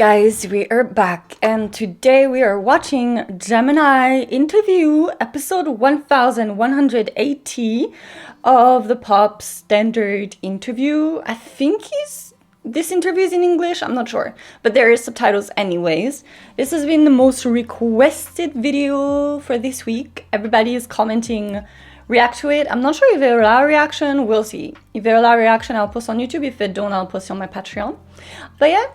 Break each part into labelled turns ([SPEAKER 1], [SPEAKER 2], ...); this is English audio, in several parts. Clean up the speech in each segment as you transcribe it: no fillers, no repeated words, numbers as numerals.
[SPEAKER 1] guys, we are back and today we are watching Gemini interview episode 1180 of the pop standard interview. I think this interview is in English, I'm not sure, but there is subtitles anyways. This has been the most requested video for this week. Everybody is commenting react to it. I'm not sure if they allow reaction, we'll see. If they allow reaction, I'll post on YouTube. If they don't, I'll post on my Patreon. But yeah,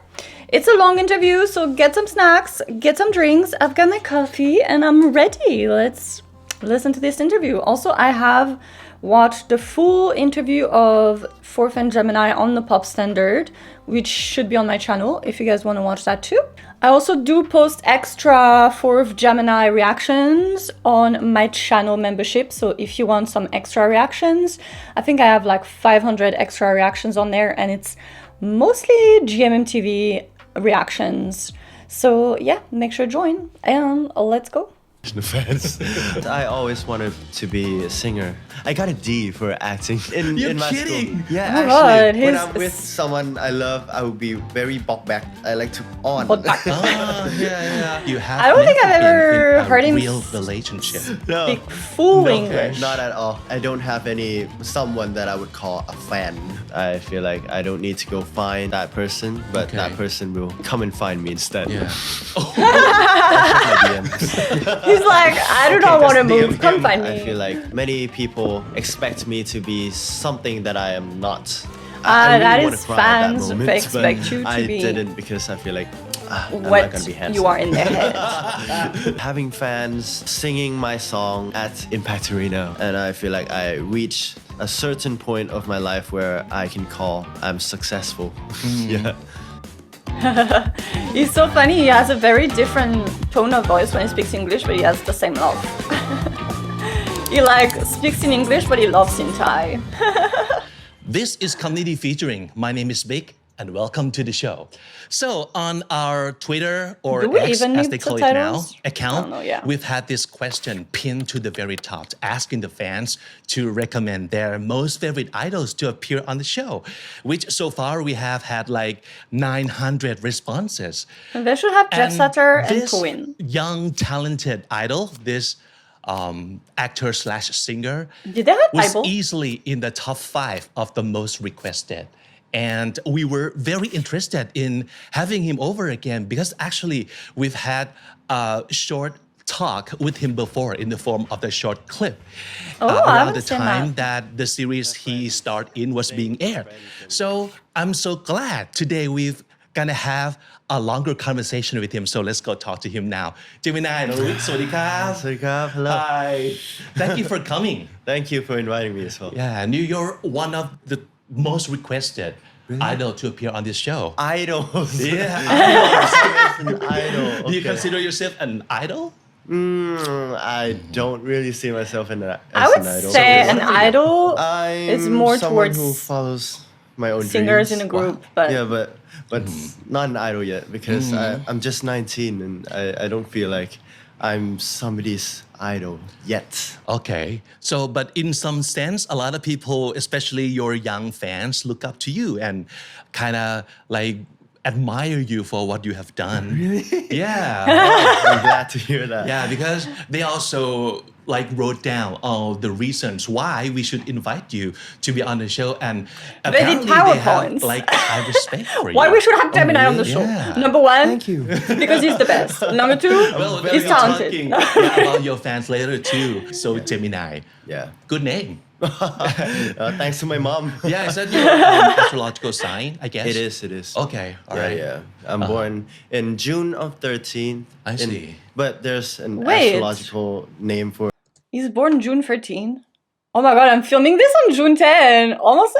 [SPEAKER 1] it's a long interview, so get some snacks, get some drinks. I've got my coffee and I'm ready. Let's listen to this interview. Also, I have watched the full interview of Fourth and Gemini on the pop standard, which should be on my channel if you guys want to watch that too. I also do post extra Fourth Gemini reactions on my channel membership, so if you want some extra reactions, I think I have like 500 extra reactions on there, and it's mostly GMMTV reactions. So yeah, make sure to join and let's go.
[SPEAKER 2] Fans. I always wanted to be a singer. I got a D for acting in my school. Yeah,
[SPEAKER 1] Oh my
[SPEAKER 2] actually,
[SPEAKER 1] God,
[SPEAKER 2] when I'm with someone I love, I will be very back. I like to on.
[SPEAKER 3] Yeah. You have.
[SPEAKER 1] I don't think I've ever
[SPEAKER 3] in a
[SPEAKER 1] heard him
[SPEAKER 3] real relationship.
[SPEAKER 2] No,
[SPEAKER 1] speak full English.
[SPEAKER 2] not at all. I don't have someone that I would call a fan. I feel like I don't need to go find that person, but
[SPEAKER 3] Okay.
[SPEAKER 2] that person will come and find me instead.
[SPEAKER 3] Yeah.
[SPEAKER 1] He's like, I do not want to move, come find me.
[SPEAKER 2] I feel like many people expect me to be something that I am not.
[SPEAKER 1] That
[SPEAKER 2] wanna
[SPEAKER 1] is
[SPEAKER 2] cry at that
[SPEAKER 1] fans
[SPEAKER 2] moment,
[SPEAKER 1] expect
[SPEAKER 2] but
[SPEAKER 1] you to
[SPEAKER 2] I
[SPEAKER 1] be
[SPEAKER 2] didn't because I feel like I'm not
[SPEAKER 1] what
[SPEAKER 2] gonna be handsome.
[SPEAKER 1] you are in their head.
[SPEAKER 2] Having fans singing my song at Impact Arena, and I feel like I reach a certain point of my life where I can call I'm successful. Yeah.
[SPEAKER 1] He's so funny. He has a very different tone of voice when he speaks English, but he has the same love. He speaks in English, but he loves in Thai.
[SPEAKER 3] This is Community Featuring. My name is Vic, and welcome to the show. So on our Twitter or
[SPEAKER 1] Do we
[SPEAKER 3] X,
[SPEAKER 1] even
[SPEAKER 3] as
[SPEAKER 1] need
[SPEAKER 3] they call it now,
[SPEAKER 1] subtitles?
[SPEAKER 3] account,
[SPEAKER 1] I don't know, yeah.
[SPEAKER 3] we've had this question pinned to the very top, asking the fans to recommend their most favorite idols to appear on the show, which so far we have had like 900 responses.
[SPEAKER 1] They should have Jeff Sutter and
[SPEAKER 3] this
[SPEAKER 1] Quinn.
[SPEAKER 3] young, talented idol, this actor/singer,
[SPEAKER 1] Did they have
[SPEAKER 3] was
[SPEAKER 1] Bible?
[SPEAKER 3] easily in the top 5 of the most requested. And we were very interested in having him over again because actually we've had a short talk with him before in the form of the short clip
[SPEAKER 1] I
[SPEAKER 3] around
[SPEAKER 1] haven't
[SPEAKER 3] the
[SPEAKER 1] seen
[SPEAKER 3] time that the series he starred in was being aired. So I'm so glad today we've gonna have a longer conversation with him. So let's go talk to him now. Jamie Nine Norawit, สวัสดีครับ
[SPEAKER 2] Sarikap, hello.
[SPEAKER 3] Hi. Thank you for coming.
[SPEAKER 2] Thank you for inviting me as well.
[SPEAKER 3] Yeah, and you're one of the most requested idol to appear on this show.
[SPEAKER 2] Idols.
[SPEAKER 3] Yeah.
[SPEAKER 2] An idol.
[SPEAKER 3] Do you
[SPEAKER 2] Okay.
[SPEAKER 3] consider yourself an idol?
[SPEAKER 2] I don't really see myself as
[SPEAKER 1] I would
[SPEAKER 2] an idol.
[SPEAKER 1] say an idol
[SPEAKER 2] I'm
[SPEAKER 1] is more
[SPEAKER 2] someone
[SPEAKER 1] towards
[SPEAKER 2] who follows my own
[SPEAKER 1] singers
[SPEAKER 2] dreams.
[SPEAKER 1] in a group, but
[SPEAKER 2] Yeah, but not an idol yet because I'm just 19 and I don't feel like I'm somebody's idol yet.
[SPEAKER 3] Okay. So, but in some sense, a lot of people, especially your young fans, look up to you and kind of like admire you for what you have done. Really? Yeah.
[SPEAKER 2] I'm glad to hear that.
[SPEAKER 3] Yeah, because they also like wrote down all the reasons why we should invite you to be on the show, and
[SPEAKER 1] did
[SPEAKER 3] apparently they
[SPEAKER 1] PowerPoints.
[SPEAKER 3] have like high respect for you.
[SPEAKER 1] why we should have Gemini on the show?
[SPEAKER 3] Yeah.
[SPEAKER 1] Number one,
[SPEAKER 2] Thank you.
[SPEAKER 1] because he's the best. Number two,
[SPEAKER 3] Well,
[SPEAKER 1] he's
[SPEAKER 3] we'll be
[SPEAKER 1] talented.
[SPEAKER 3] talking about your fans later too. So Gemini,
[SPEAKER 2] Yeah.
[SPEAKER 3] good name.
[SPEAKER 2] Thanks to my mom.
[SPEAKER 3] Yeah, is that your astrological sign? I guess
[SPEAKER 2] It is.
[SPEAKER 3] Okay, all right.
[SPEAKER 2] Yeah. I'm born in June of 13th.
[SPEAKER 3] I see.
[SPEAKER 2] But there's an
[SPEAKER 1] Wait.
[SPEAKER 2] astrological name for
[SPEAKER 1] He's born June 13. Oh my God, I'm filming this on June 10. Almost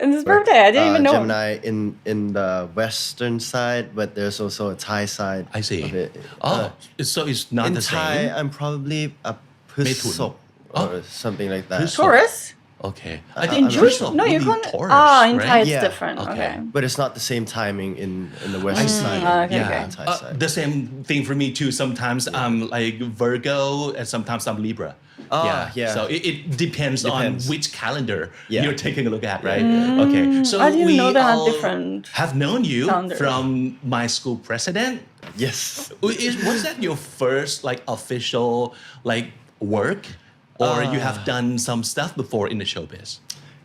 [SPEAKER 1] in his birthday. I didn't even know.
[SPEAKER 2] Gemini in the western side, but there's also a Thai side.
[SPEAKER 3] I see.
[SPEAKER 2] Of it.
[SPEAKER 3] Oh, so it's not
[SPEAKER 2] in
[SPEAKER 3] the
[SPEAKER 2] Thai,
[SPEAKER 3] same.
[SPEAKER 2] I'm probably a Phusop or something like that.
[SPEAKER 3] Phusop.
[SPEAKER 1] Taurus?
[SPEAKER 3] Okay. I
[SPEAKER 1] In
[SPEAKER 3] think
[SPEAKER 1] June?
[SPEAKER 3] first of
[SPEAKER 1] No, you
[SPEAKER 3] maybe
[SPEAKER 1] can't.
[SPEAKER 3] Taurus,
[SPEAKER 1] In
[SPEAKER 3] right?
[SPEAKER 1] Thai it's
[SPEAKER 2] Yeah.
[SPEAKER 1] different.
[SPEAKER 3] Okay.
[SPEAKER 1] Okay.
[SPEAKER 2] But it's not the same timing in the Western side.
[SPEAKER 1] okay,
[SPEAKER 2] and
[SPEAKER 1] okay.
[SPEAKER 2] the Thai side.
[SPEAKER 3] The same thing for me too. Sometimes I'm like Virgo and sometimes I'm Libra.
[SPEAKER 2] Yeah.
[SPEAKER 3] So it depends on
[SPEAKER 2] Depends.
[SPEAKER 3] which calendar
[SPEAKER 2] Yeah.
[SPEAKER 3] you're taking a look at, right? Okay. So
[SPEAKER 1] I didn't
[SPEAKER 3] we
[SPEAKER 1] know they had
[SPEAKER 3] all
[SPEAKER 1] different
[SPEAKER 3] have known you
[SPEAKER 1] calendars.
[SPEAKER 3] from my school president.
[SPEAKER 2] Yes.
[SPEAKER 3] Was that your first like official like work, or you have done some stuff before in the showbiz?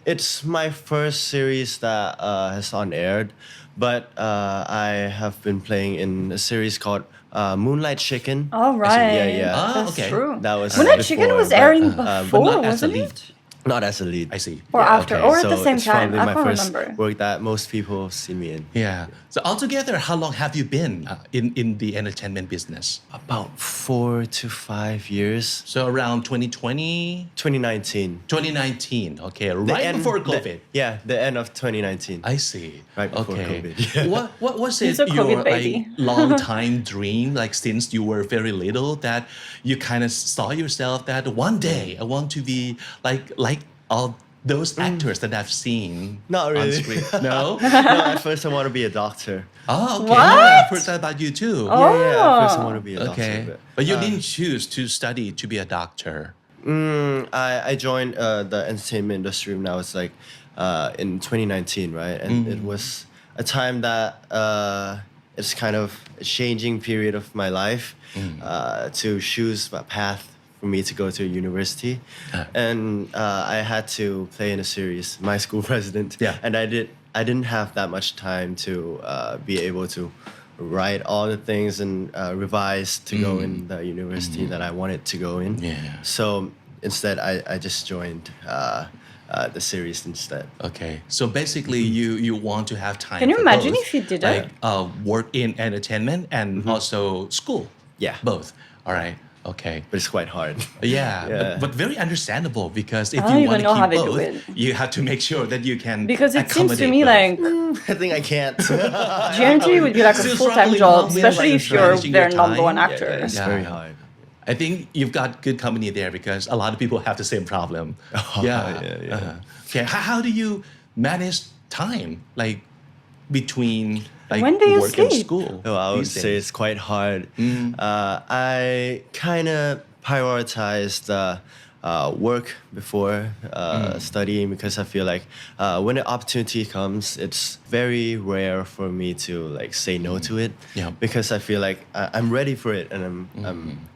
[SPEAKER 2] It's my first series that has on aired, but I have been playing in a series called Moonlight Chicken.
[SPEAKER 1] All right.
[SPEAKER 2] Yeah.
[SPEAKER 1] That's
[SPEAKER 3] okay.
[SPEAKER 1] true.
[SPEAKER 2] That was
[SPEAKER 1] Moonlight Chicken
[SPEAKER 2] before,
[SPEAKER 1] was
[SPEAKER 2] but,
[SPEAKER 1] airing
[SPEAKER 3] But
[SPEAKER 1] before,
[SPEAKER 3] not as a
[SPEAKER 1] wasn't
[SPEAKER 3] lead.
[SPEAKER 1] it?
[SPEAKER 2] Not as a lead.
[SPEAKER 3] I see.
[SPEAKER 1] Or
[SPEAKER 3] Yeah,
[SPEAKER 1] after,
[SPEAKER 3] okay.
[SPEAKER 1] or at
[SPEAKER 2] So
[SPEAKER 1] the same
[SPEAKER 2] it's
[SPEAKER 1] time.
[SPEAKER 2] probably
[SPEAKER 1] I
[SPEAKER 2] my
[SPEAKER 1] can't
[SPEAKER 2] first
[SPEAKER 1] remember.
[SPEAKER 2] work that most people have seen me in.
[SPEAKER 3] Yeah. So altogether, how long have you been in the entertainment business?
[SPEAKER 2] About 4 to 5 years.
[SPEAKER 3] So around 2020,
[SPEAKER 2] 2019.
[SPEAKER 3] 2019. Okay,
[SPEAKER 2] The
[SPEAKER 3] right
[SPEAKER 2] end-
[SPEAKER 3] before
[SPEAKER 2] the-
[SPEAKER 3] COVID.
[SPEAKER 2] The end of 2019.
[SPEAKER 3] I see.
[SPEAKER 2] Right before
[SPEAKER 3] okay.
[SPEAKER 2] COVID, yeah.
[SPEAKER 3] What was
[SPEAKER 1] He's
[SPEAKER 3] it
[SPEAKER 1] a
[SPEAKER 3] your
[SPEAKER 1] COVID
[SPEAKER 3] like
[SPEAKER 1] baby.
[SPEAKER 3] long time dream, like since you were very little, that you kind of saw yourself that one day I want to be like all those actors that I've seen
[SPEAKER 2] Not
[SPEAKER 3] on
[SPEAKER 2] really.
[SPEAKER 3] screen? No.
[SPEAKER 2] No, at first I want to be a doctor.
[SPEAKER 3] Oh, okay.
[SPEAKER 1] What?
[SPEAKER 3] I've heard that about you too.
[SPEAKER 2] Yeah, at first I want to be a doctor.
[SPEAKER 3] Okay. But you didn't choose to study to be a doctor.
[SPEAKER 2] I joined the entertainment industry when I was like in 2019, right? And it was a time that it's kind of a changing period of my life to choose a path for me to go to university. And I had to play in a series, My School President.
[SPEAKER 3] Yeah.
[SPEAKER 2] And I didn't have that much time to be able to write all the things and revise to go in the university that I wanted to go in.
[SPEAKER 3] Yeah.
[SPEAKER 2] So instead, I just joined the series instead.
[SPEAKER 3] Okay, so basically, you want to have time.
[SPEAKER 1] Can you
[SPEAKER 3] for
[SPEAKER 1] imagine
[SPEAKER 3] both,
[SPEAKER 1] if you did it?
[SPEAKER 3] like work in entertainment and also school?
[SPEAKER 2] Yeah.
[SPEAKER 3] Both. All right. Okay.
[SPEAKER 2] But it's quite hard.
[SPEAKER 3] Yeah, but very understandable because if
[SPEAKER 1] I don't
[SPEAKER 3] you
[SPEAKER 1] even
[SPEAKER 3] want to
[SPEAKER 1] know how
[SPEAKER 3] keep
[SPEAKER 1] they do
[SPEAKER 3] both,
[SPEAKER 1] it.
[SPEAKER 3] you have to make sure that you can
[SPEAKER 1] Because it seems to
[SPEAKER 3] accommodate
[SPEAKER 1] me
[SPEAKER 3] both.
[SPEAKER 1] like
[SPEAKER 2] I think I can't.
[SPEAKER 1] GMT would be like a
[SPEAKER 3] Still
[SPEAKER 1] full-time
[SPEAKER 3] struggling
[SPEAKER 1] job,
[SPEAKER 3] along with,
[SPEAKER 1] especially
[SPEAKER 3] like,
[SPEAKER 1] if you're
[SPEAKER 3] managing
[SPEAKER 1] their
[SPEAKER 3] your
[SPEAKER 1] number one
[SPEAKER 3] time.
[SPEAKER 1] actor.
[SPEAKER 2] It's
[SPEAKER 3] Yeah.
[SPEAKER 2] very hard.
[SPEAKER 3] I think you've got good company there because a lot of people have the same problem.
[SPEAKER 2] yeah.
[SPEAKER 3] Okay, how do you manage time like between like
[SPEAKER 1] When do you
[SPEAKER 3] work and
[SPEAKER 1] sleep?
[SPEAKER 3] school?
[SPEAKER 2] Oh, I would
[SPEAKER 3] these
[SPEAKER 2] say
[SPEAKER 3] days?
[SPEAKER 2] it's quite hard. I kind of prioritized work before studying because I feel like when an opportunity comes, it's very rare for me to like say no to it.
[SPEAKER 3] Yeah.
[SPEAKER 2] Because I feel like I'm ready for it and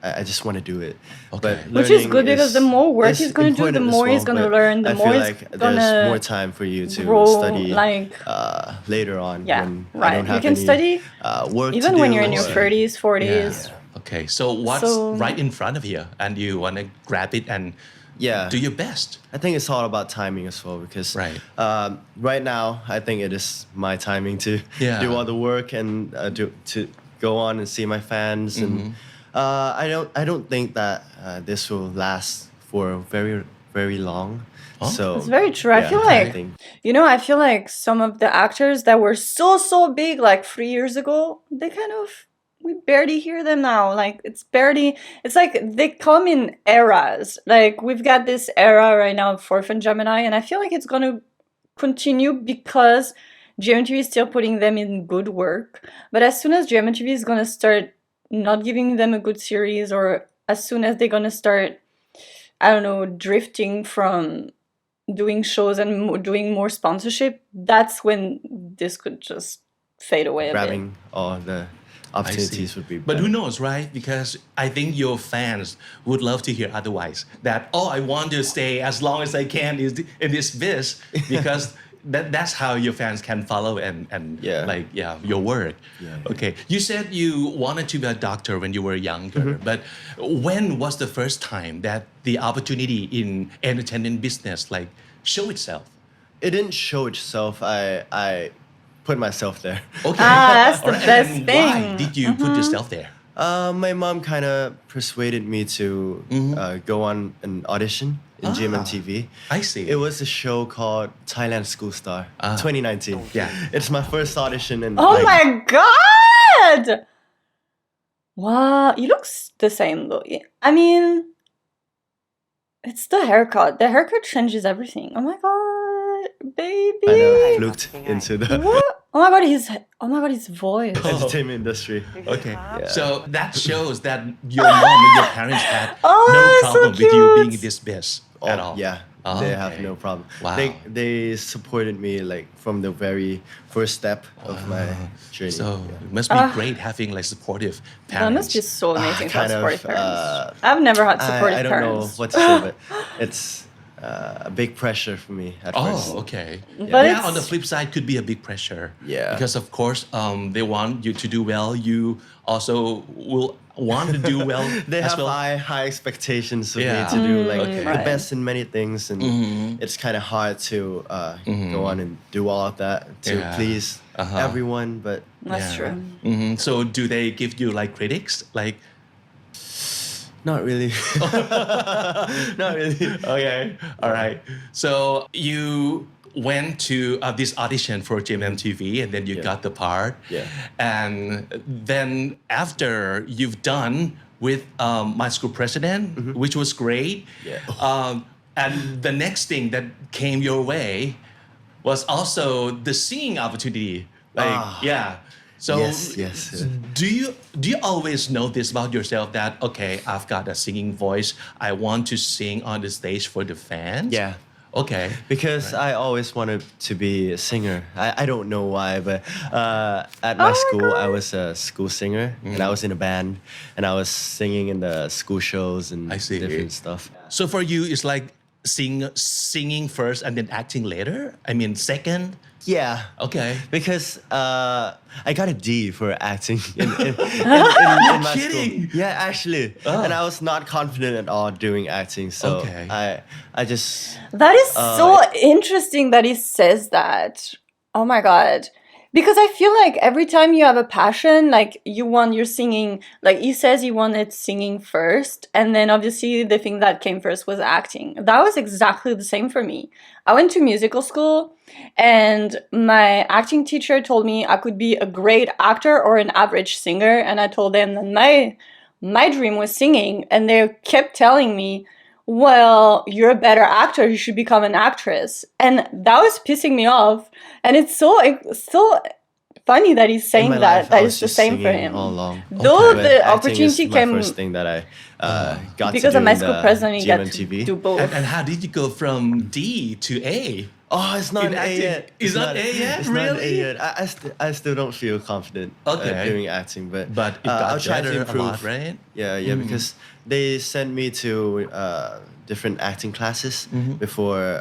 [SPEAKER 2] I just want to do it.
[SPEAKER 3] Okay.
[SPEAKER 1] Which is
[SPEAKER 2] learning
[SPEAKER 1] good because the more work
[SPEAKER 2] is
[SPEAKER 1] he's gonna do, the
[SPEAKER 2] important as
[SPEAKER 1] more he's
[SPEAKER 2] well,
[SPEAKER 1] gonna
[SPEAKER 2] but
[SPEAKER 1] learn, the
[SPEAKER 2] I
[SPEAKER 1] more
[SPEAKER 2] feel
[SPEAKER 1] he's
[SPEAKER 2] like
[SPEAKER 1] gonna
[SPEAKER 2] there's more time for you to
[SPEAKER 1] grow,
[SPEAKER 2] study
[SPEAKER 1] like-
[SPEAKER 2] later on.
[SPEAKER 1] Yeah,
[SPEAKER 2] when I
[SPEAKER 1] right.
[SPEAKER 2] don't
[SPEAKER 1] You
[SPEAKER 2] have
[SPEAKER 1] can
[SPEAKER 2] any,
[SPEAKER 1] study
[SPEAKER 2] work
[SPEAKER 1] even
[SPEAKER 2] to
[SPEAKER 1] when
[SPEAKER 2] do
[SPEAKER 1] you're in your
[SPEAKER 2] or-
[SPEAKER 1] 30s, 40s.
[SPEAKER 3] Yeah. Okay, so what's
[SPEAKER 1] So-
[SPEAKER 3] right in front of you and you want to grab it and
[SPEAKER 2] Yeah.
[SPEAKER 3] do your best?
[SPEAKER 2] I think it's all about timing as well because
[SPEAKER 3] Right.
[SPEAKER 2] Right now I think it is my timing to
[SPEAKER 3] Yeah.
[SPEAKER 2] do all the work and to go on and see my fans and I don't think that this will last for very long. So
[SPEAKER 1] It's very true. I feel
[SPEAKER 2] I
[SPEAKER 1] like,
[SPEAKER 2] think-
[SPEAKER 1] I feel like some of the actors that were so big like 3 years ago, we barely hear them now. Like it's like they come in eras. Like we've got this era right now of Fourth and Gemini, and I feel like it's gonna continue because GMTV is still putting them in good work. But as soon as GMTV is gonna start not giving them a good series, or as soon as they're gonna start, I don't know, drifting from doing shows and doing more sponsorship, that's when this could just fade away a bit.
[SPEAKER 2] grabbing all the
[SPEAKER 3] I
[SPEAKER 2] opportunities
[SPEAKER 3] see.
[SPEAKER 2] would be
[SPEAKER 3] But
[SPEAKER 2] better.
[SPEAKER 3] who knows, right? Because I think your fans would love to hear otherwise. That I want to stay as long as I can in this biz because that's how your fans can follow and your work.
[SPEAKER 2] Yeah.
[SPEAKER 3] Okay. You said you wanted to be a doctor when you were younger, but when was the first time that the opportunity in entertainment business like show itself?
[SPEAKER 2] It didn't show itself. I put myself there.
[SPEAKER 3] Okay.
[SPEAKER 1] That's the
[SPEAKER 3] Alright,
[SPEAKER 1] best
[SPEAKER 3] and
[SPEAKER 1] thing.
[SPEAKER 3] Why did you put yourself there?
[SPEAKER 2] My mom kind of persuaded me to go on an audition in GMMTV.
[SPEAKER 3] I see.
[SPEAKER 2] It was a show called Thailand School Star 2019.
[SPEAKER 3] Yeah.
[SPEAKER 2] It's my first audition and
[SPEAKER 1] Oh my god! Wow, he looks the same though. I mean, It's the haircut. The haircut changes everything. Oh my god, baby.
[SPEAKER 2] I fluked into the
[SPEAKER 1] What? Oh my god, his voice.
[SPEAKER 2] entertainment industry.
[SPEAKER 3] Okay.
[SPEAKER 2] Yeah.
[SPEAKER 3] So that shows that your mom and your parents had
[SPEAKER 1] Oh,
[SPEAKER 3] no
[SPEAKER 1] so
[SPEAKER 3] problem with you being in
[SPEAKER 1] cute.
[SPEAKER 3] this biz at all.
[SPEAKER 2] Yeah,
[SPEAKER 3] Oh,
[SPEAKER 2] they have
[SPEAKER 3] okay.
[SPEAKER 2] no problem.
[SPEAKER 3] Wow.
[SPEAKER 2] They supported me like from the very first step of my journey.
[SPEAKER 3] So
[SPEAKER 2] yeah.
[SPEAKER 3] it must be great having like supportive parents.
[SPEAKER 1] That must be so amazing to have
[SPEAKER 2] kind of,
[SPEAKER 1] supportive parents. I've never had supportive
[SPEAKER 2] I don't
[SPEAKER 1] parents.
[SPEAKER 2] know what to say, but it's a big pressure for me at first.
[SPEAKER 3] Oh, okay.
[SPEAKER 1] But
[SPEAKER 3] Yeah,
[SPEAKER 1] it's-
[SPEAKER 3] on the flip side, could be a big pressure.
[SPEAKER 2] Yeah.
[SPEAKER 3] Because of course, they want you to do well. You also will want to do well
[SPEAKER 2] They
[SPEAKER 3] as
[SPEAKER 2] have
[SPEAKER 3] well.
[SPEAKER 2] high expectations of
[SPEAKER 3] Yeah.
[SPEAKER 2] me to do like
[SPEAKER 3] Okay.
[SPEAKER 2] the
[SPEAKER 1] Right.
[SPEAKER 2] best in many things, and it's kind of hard to go on and do all of that to
[SPEAKER 3] Yeah.
[SPEAKER 2] please everyone. But
[SPEAKER 1] That's
[SPEAKER 3] Yeah.
[SPEAKER 1] true.
[SPEAKER 3] So do they give you like critics? Like,
[SPEAKER 2] not really. Not really.
[SPEAKER 3] okay, all right. So you went to this audition for GMMTV and then you got the part.
[SPEAKER 2] Yeah.
[SPEAKER 3] And then after you've done with My School President, which was great.
[SPEAKER 2] Yeah.
[SPEAKER 3] And the next thing that came your way was also the singing opportunity. Like, yeah. So
[SPEAKER 2] Yes.
[SPEAKER 3] do you always know this about yourself that okay, I've got a singing voice. I want to sing on the stage for the fans?
[SPEAKER 2] Yeah.
[SPEAKER 3] Okay.
[SPEAKER 2] Because I always wanted to be a singer. I don't know why, but at my school, I was a school singer and I was in a band and I was singing in the school shows and
[SPEAKER 3] I see.
[SPEAKER 2] different stuff.
[SPEAKER 3] So for you, it's like singing first and then acting later? I mean, second?
[SPEAKER 2] Yeah.
[SPEAKER 3] Okay.
[SPEAKER 2] Because I got a D for acting in my
[SPEAKER 3] kidding.
[SPEAKER 2] school. Yeah, actually. And I was not confident at all doing acting. So
[SPEAKER 3] Okay.
[SPEAKER 2] I just
[SPEAKER 1] That is so interesting that he says that. Oh my god. Because I feel like every time you have a passion, like you're singing, like he says he wanted singing first, and then obviously the thing that came first was acting. That was exactly the same for me. I went to musical school and my acting teacher told me I could be a great actor or an average singer, and I told them that my dream was singing, and they kept telling me, well, you're a better actor, you should become an actress. And that was pissing me off. And it's so funny that he's saying
[SPEAKER 2] in my
[SPEAKER 1] that
[SPEAKER 2] life, I was
[SPEAKER 1] it's the
[SPEAKER 2] just
[SPEAKER 1] same for
[SPEAKER 2] singing
[SPEAKER 1] him.
[SPEAKER 2] all along.
[SPEAKER 1] Though
[SPEAKER 2] But
[SPEAKER 1] the
[SPEAKER 2] acting
[SPEAKER 1] opportunity
[SPEAKER 2] is
[SPEAKER 1] came
[SPEAKER 2] my first thing that I got
[SPEAKER 1] because
[SPEAKER 2] to
[SPEAKER 1] of
[SPEAKER 2] do
[SPEAKER 1] my
[SPEAKER 2] in
[SPEAKER 1] school
[SPEAKER 2] the
[SPEAKER 1] president, you got to
[SPEAKER 2] GMMTV.
[SPEAKER 1] do both.
[SPEAKER 3] And how did you go from D to A?
[SPEAKER 2] Oh, it's not
[SPEAKER 3] In
[SPEAKER 2] an A
[SPEAKER 3] acting.
[SPEAKER 2] yet.
[SPEAKER 3] It's not A yet?
[SPEAKER 2] It's not an A
[SPEAKER 3] Really?
[SPEAKER 2] yet. I still don't feel confident
[SPEAKER 3] Okay.
[SPEAKER 2] doing acting, but
[SPEAKER 3] But it got
[SPEAKER 2] I'll try
[SPEAKER 3] better
[SPEAKER 2] to
[SPEAKER 3] a
[SPEAKER 2] improve.
[SPEAKER 3] lot, right?
[SPEAKER 2] Yeah, because they sent me to different acting classes before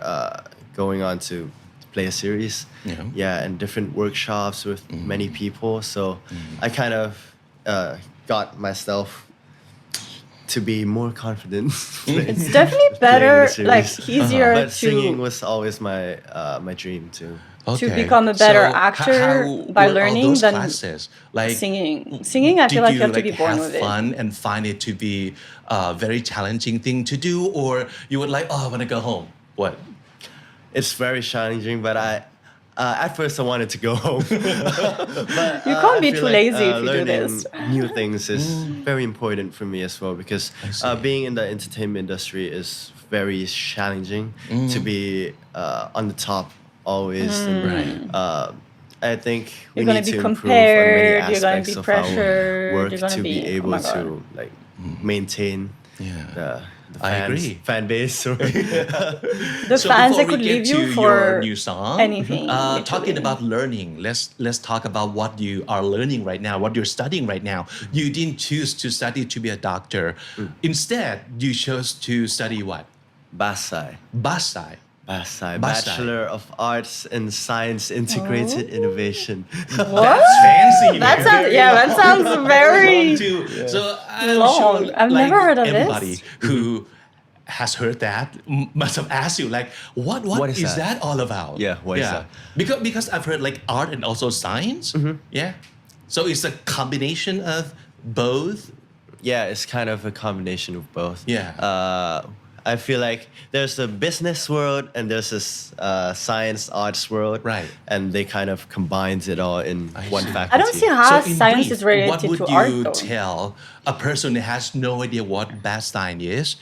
[SPEAKER 2] going on to play a series.
[SPEAKER 3] Yeah.
[SPEAKER 2] And different workshops with many people. So I kind of got myself to be more confident.
[SPEAKER 1] It's definitely better,
[SPEAKER 2] series.
[SPEAKER 1] like easier
[SPEAKER 2] But singing
[SPEAKER 1] to
[SPEAKER 2] was always my my dream too.
[SPEAKER 1] become a better
[SPEAKER 3] So
[SPEAKER 1] actor
[SPEAKER 3] how
[SPEAKER 1] by
[SPEAKER 3] were all
[SPEAKER 1] learning
[SPEAKER 3] those
[SPEAKER 1] than
[SPEAKER 3] classes? Like
[SPEAKER 1] singing. Singing, I feel like you have to be born with
[SPEAKER 3] have
[SPEAKER 1] it.
[SPEAKER 3] fun and find it to be a very challenging thing to do, or you would like, oh, I want to go home? What?
[SPEAKER 2] It's very challenging, but at first I wanted to go home. But,
[SPEAKER 1] You can't
[SPEAKER 2] I
[SPEAKER 1] be
[SPEAKER 2] feel
[SPEAKER 1] too
[SPEAKER 2] like,
[SPEAKER 1] lazy if you do
[SPEAKER 2] learning
[SPEAKER 1] this.
[SPEAKER 2] new things is very important for me as well, because
[SPEAKER 3] see.
[SPEAKER 2] being in the entertainment industry is very challenging to be on the top always. And,
[SPEAKER 3] Right.
[SPEAKER 2] I think we
[SPEAKER 1] You're gonna
[SPEAKER 2] need
[SPEAKER 1] be
[SPEAKER 2] to improve on many
[SPEAKER 1] compared, you're gonna
[SPEAKER 2] aspects
[SPEAKER 1] be
[SPEAKER 2] of
[SPEAKER 1] pressured,
[SPEAKER 2] our work
[SPEAKER 1] you're gonna
[SPEAKER 2] to be
[SPEAKER 1] be- oh
[SPEAKER 2] able
[SPEAKER 1] my
[SPEAKER 2] to
[SPEAKER 1] God.
[SPEAKER 2] like maintain
[SPEAKER 3] Yeah.
[SPEAKER 2] the
[SPEAKER 3] I
[SPEAKER 2] fans,
[SPEAKER 3] agree.
[SPEAKER 2] fan base. Or
[SPEAKER 1] The
[SPEAKER 3] So
[SPEAKER 1] fans,
[SPEAKER 3] before
[SPEAKER 1] they
[SPEAKER 3] we
[SPEAKER 1] could
[SPEAKER 3] get
[SPEAKER 1] leave you
[SPEAKER 3] to
[SPEAKER 1] for
[SPEAKER 3] your new song,
[SPEAKER 1] anything,
[SPEAKER 3] talking
[SPEAKER 1] literally.
[SPEAKER 3] about learning, let's talk about what you are learning right now, what you're studying right now. You didn't choose to study to be a doctor. Instead, you chose to study what?
[SPEAKER 2] Basai.
[SPEAKER 3] Basai.
[SPEAKER 2] Basai,
[SPEAKER 3] Basai.
[SPEAKER 2] Bachelor of Arts in Science Integrated Innovation.
[SPEAKER 1] What?
[SPEAKER 3] That's fancy.
[SPEAKER 1] That sounds that sounds very
[SPEAKER 3] So I'm
[SPEAKER 1] long.
[SPEAKER 3] sure
[SPEAKER 1] I've
[SPEAKER 3] like,
[SPEAKER 1] never heard of
[SPEAKER 3] everybody
[SPEAKER 1] this.
[SPEAKER 3] who has heard that must have asked you like what
[SPEAKER 2] What is
[SPEAKER 3] is that
[SPEAKER 2] that?
[SPEAKER 3] all about?
[SPEAKER 2] Yeah, what is that?
[SPEAKER 3] Because I've heard like art and also science. Yeah. So it's a combination of both.
[SPEAKER 2] Yeah, it's kind of a combination of both.
[SPEAKER 3] Yeah.
[SPEAKER 2] I feel like there's a business world and there's this science arts world,
[SPEAKER 3] Right.
[SPEAKER 2] And they kind of combines it all in one
[SPEAKER 3] see.
[SPEAKER 2] faculty.
[SPEAKER 1] I don't see how
[SPEAKER 3] in
[SPEAKER 1] science
[SPEAKER 3] brief,
[SPEAKER 1] is related
[SPEAKER 3] what would
[SPEAKER 1] to
[SPEAKER 3] you
[SPEAKER 1] art though.
[SPEAKER 3] tell a person who has no idea what bad sign is,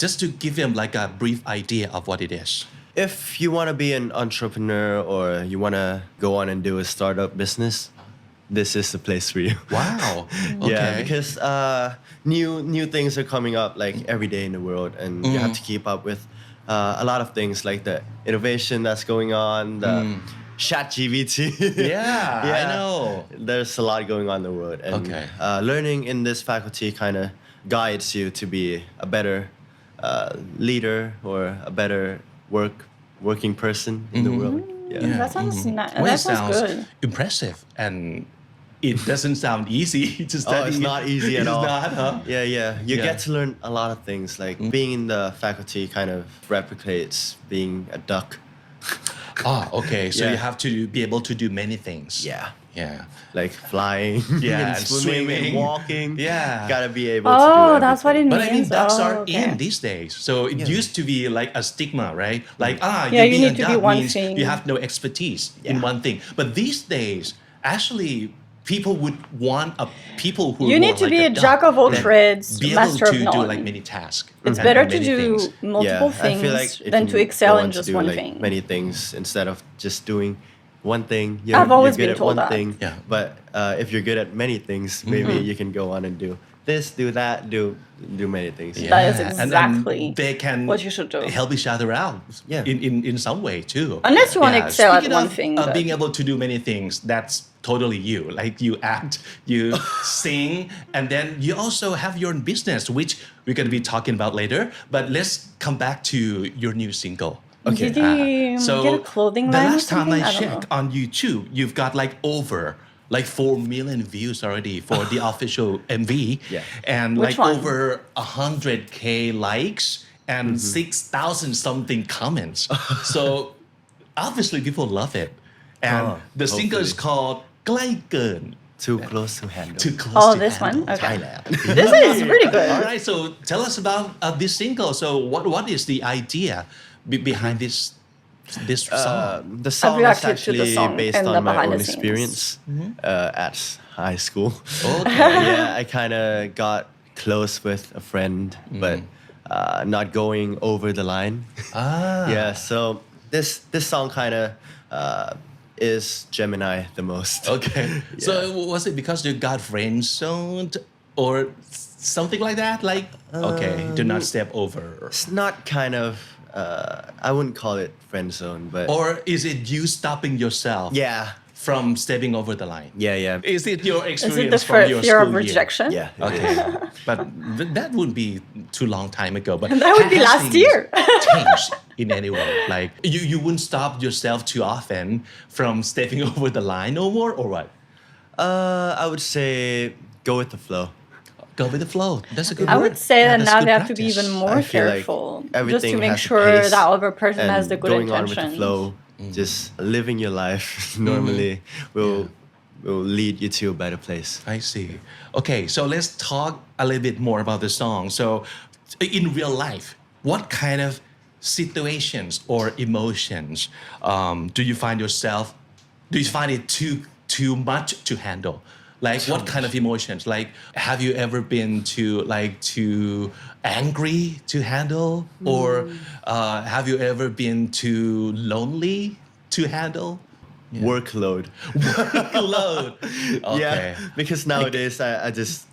[SPEAKER 3] just to give them like a brief idea of what it is?
[SPEAKER 2] If you want to be an entrepreneur or you want to go on and do a startup business, this is the place for you.
[SPEAKER 3] Wow. Okay.
[SPEAKER 2] Yeah, because new things are coming up like every day in the world, and you have to keep up with a lot of things like the innovation that's going on, the ChatGPT.
[SPEAKER 3] Yeah, I know.
[SPEAKER 2] There's a lot going on in the world, and
[SPEAKER 3] Okay.
[SPEAKER 2] Learning in this faculty kind of guides you to be a better leader or a better working person in the world. Yeah.
[SPEAKER 1] That sounds nice.
[SPEAKER 3] Well,
[SPEAKER 1] That
[SPEAKER 3] it
[SPEAKER 1] sounds
[SPEAKER 3] sounds
[SPEAKER 1] good.
[SPEAKER 3] impressive, and it doesn't sound easy to study.
[SPEAKER 2] Oh, it's not easy at all.
[SPEAKER 3] It's not, huh?
[SPEAKER 2] Yeah. You
[SPEAKER 3] Yeah.
[SPEAKER 2] get to learn a lot of things. Like being in the faculty kind of replicates being a duck.
[SPEAKER 3] Oh, okay. So
[SPEAKER 2] Yeah.
[SPEAKER 3] you have to be able to do many things.
[SPEAKER 2] Yeah.
[SPEAKER 3] Yeah.
[SPEAKER 2] Like flying,
[SPEAKER 3] Yeah,
[SPEAKER 2] and swimming, and
[SPEAKER 3] swimming.
[SPEAKER 2] walking.
[SPEAKER 3] Yeah.
[SPEAKER 2] Gotta be able to do
[SPEAKER 1] Oh,
[SPEAKER 2] everything.
[SPEAKER 1] that's what it means.
[SPEAKER 3] But I mean, ducks are
[SPEAKER 1] okay.
[SPEAKER 3] in these days. So it used to be like a stigma, right? Like,
[SPEAKER 1] Yeah,
[SPEAKER 3] you
[SPEAKER 1] you
[SPEAKER 3] being
[SPEAKER 1] need
[SPEAKER 3] a
[SPEAKER 1] to be
[SPEAKER 3] duck
[SPEAKER 1] one
[SPEAKER 3] means
[SPEAKER 1] thing.
[SPEAKER 3] you have no expertise in
[SPEAKER 2] Yeah.
[SPEAKER 3] one thing. But these days, actually, people would want people who
[SPEAKER 1] You
[SPEAKER 3] are
[SPEAKER 1] need
[SPEAKER 3] more
[SPEAKER 1] to
[SPEAKER 3] like
[SPEAKER 1] be a
[SPEAKER 3] duck
[SPEAKER 1] jack of all
[SPEAKER 3] that
[SPEAKER 1] trades,
[SPEAKER 3] be
[SPEAKER 1] master
[SPEAKER 3] able
[SPEAKER 1] of
[SPEAKER 3] to do
[SPEAKER 1] none.
[SPEAKER 3] like many tasks.
[SPEAKER 1] It's
[SPEAKER 3] and
[SPEAKER 1] better to
[SPEAKER 3] many
[SPEAKER 1] do
[SPEAKER 3] things.
[SPEAKER 1] multiple
[SPEAKER 2] I
[SPEAKER 1] things
[SPEAKER 2] feel like it
[SPEAKER 1] than
[SPEAKER 2] can
[SPEAKER 1] to excel
[SPEAKER 2] go
[SPEAKER 1] in
[SPEAKER 2] on to
[SPEAKER 1] just
[SPEAKER 2] do,
[SPEAKER 1] one
[SPEAKER 2] like,
[SPEAKER 1] thing.
[SPEAKER 2] many things instead of just doing one thing.
[SPEAKER 1] I've always
[SPEAKER 2] you're
[SPEAKER 1] been
[SPEAKER 2] good
[SPEAKER 1] told
[SPEAKER 2] at one
[SPEAKER 1] that.
[SPEAKER 2] thing.
[SPEAKER 3] Yeah.
[SPEAKER 2] But if you're good at many things, maybe you can go on and do this, do that, do many things.
[SPEAKER 1] That is
[SPEAKER 3] Yeah, and
[SPEAKER 1] exactly
[SPEAKER 3] they can
[SPEAKER 1] what you should do.
[SPEAKER 3] help each other out
[SPEAKER 2] Yeah.
[SPEAKER 3] in some way too.
[SPEAKER 1] Unless you want to excel at
[SPEAKER 3] Speaking
[SPEAKER 1] one
[SPEAKER 3] of,
[SPEAKER 1] thing. but-
[SPEAKER 3] being able to do many things, that's totally you. Like you act, you sing, and then you also have your own business, which we're going to be talking about later. But let's come back to your new single.
[SPEAKER 2] Okay.
[SPEAKER 1] Did you
[SPEAKER 3] So
[SPEAKER 1] get a clothing
[SPEAKER 3] the
[SPEAKER 1] line or
[SPEAKER 3] last time
[SPEAKER 1] something?
[SPEAKER 3] I
[SPEAKER 1] don't
[SPEAKER 3] checked
[SPEAKER 1] know.
[SPEAKER 3] on YouTube, you've got like over like 4 million views already for the official MV,
[SPEAKER 2] Yeah.
[SPEAKER 3] and
[SPEAKER 1] Which
[SPEAKER 3] like
[SPEAKER 1] one?
[SPEAKER 3] over 100K likes and 6,000 something comments. So obviously people love it, and
[SPEAKER 2] Oh,
[SPEAKER 3] the single is
[SPEAKER 2] hopefully.
[SPEAKER 3] called ใกล้เกิน
[SPEAKER 2] Too close to handle.
[SPEAKER 3] Too close
[SPEAKER 1] Oh,
[SPEAKER 3] to
[SPEAKER 1] this one?
[SPEAKER 3] handle.
[SPEAKER 1] Okay.
[SPEAKER 2] Thailand.
[SPEAKER 1] This is pretty good.
[SPEAKER 3] All right, so tell us about this single. So what is the idea behind this song?
[SPEAKER 2] The song is
[SPEAKER 1] reacted to the
[SPEAKER 2] actually
[SPEAKER 1] song
[SPEAKER 2] based
[SPEAKER 1] and the
[SPEAKER 2] on my
[SPEAKER 1] behind
[SPEAKER 2] own
[SPEAKER 1] the scenes.
[SPEAKER 2] experience at high school.
[SPEAKER 3] Okay.
[SPEAKER 2] Yeah, I kind of got close with a friend, but not going over the line. Yeah, so this song kind of is Gemini the most.
[SPEAKER 3] Okay. So was it because you got friend zoned or something like that? Like, okay, do not step over.
[SPEAKER 2] It's not kind of. I wouldn't call it friend zone, but
[SPEAKER 3] Or is it you stopping yourself
[SPEAKER 2] yeah,
[SPEAKER 3] from stepping over the line?
[SPEAKER 2] yeah.
[SPEAKER 3] Is it your
[SPEAKER 1] Is
[SPEAKER 3] experience
[SPEAKER 1] it the
[SPEAKER 3] from your
[SPEAKER 1] fear
[SPEAKER 3] school
[SPEAKER 1] of
[SPEAKER 3] year?
[SPEAKER 1] rejection?
[SPEAKER 2] Yeah. it
[SPEAKER 3] Okay,
[SPEAKER 2] is.
[SPEAKER 3] but that wouldn't be too long time ago. But
[SPEAKER 1] That would be
[SPEAKER 3] has
[SPEAKER 1] last
[SPEAKER 3] things
[SPEAKER 1] year.
[SPEAKER 3] changed in any way? Like you wouldn't stop yourself too often from stepping over the line no more, or what?
[SPEAKER 2] I would say go with the flow.
[SPEAKER 3] Go with the flow. That's a good
[SPEAKER 1] I
[SPEAKER 3] word.
[SPEAKER 1] would say
[SPEAKER 3] Yeah,
[SPEAKER 1] that
[SPEAKER 3] that's
[SPEAKER 1] now
[SPEAKER 3] good
[SPEAKER 1] they have to be
[SPEAKER 3] practice.
[SPEAKER 1] even more
[SPEAKER 2] I feel like
[SPEAKER 1] careful, just
[SPEAKER 2] everything
[SPEAKER 1] to make
[SPEAKER 2] has a
[SPEAKER 1] sure
[SPEAKER 2] pace,
[SPEAKER 1] that other person
[SPEAKER 2] and
[SPEAKER 1] has the good
[SPEAKER 2] going
[SPEAKER 1] intentions.
[SPEAKER 2] on with the flow, just living your life normally will lead you to a better place.
[SPEAKER 3] I see. Okay, so let's talk a little bit more about the song. So, in real life, what kind of situations or emotions do you find yourself? Do you find it too much to handle? Like what kind of emotions? Like, have you ever been too angry to handle, or have you ever been too lonely to handle?
[SPEAKER 2] Workload.
[SPEAKER 3] Load. Okay.
[SPEAKER 2] Yeah, because nowadays I just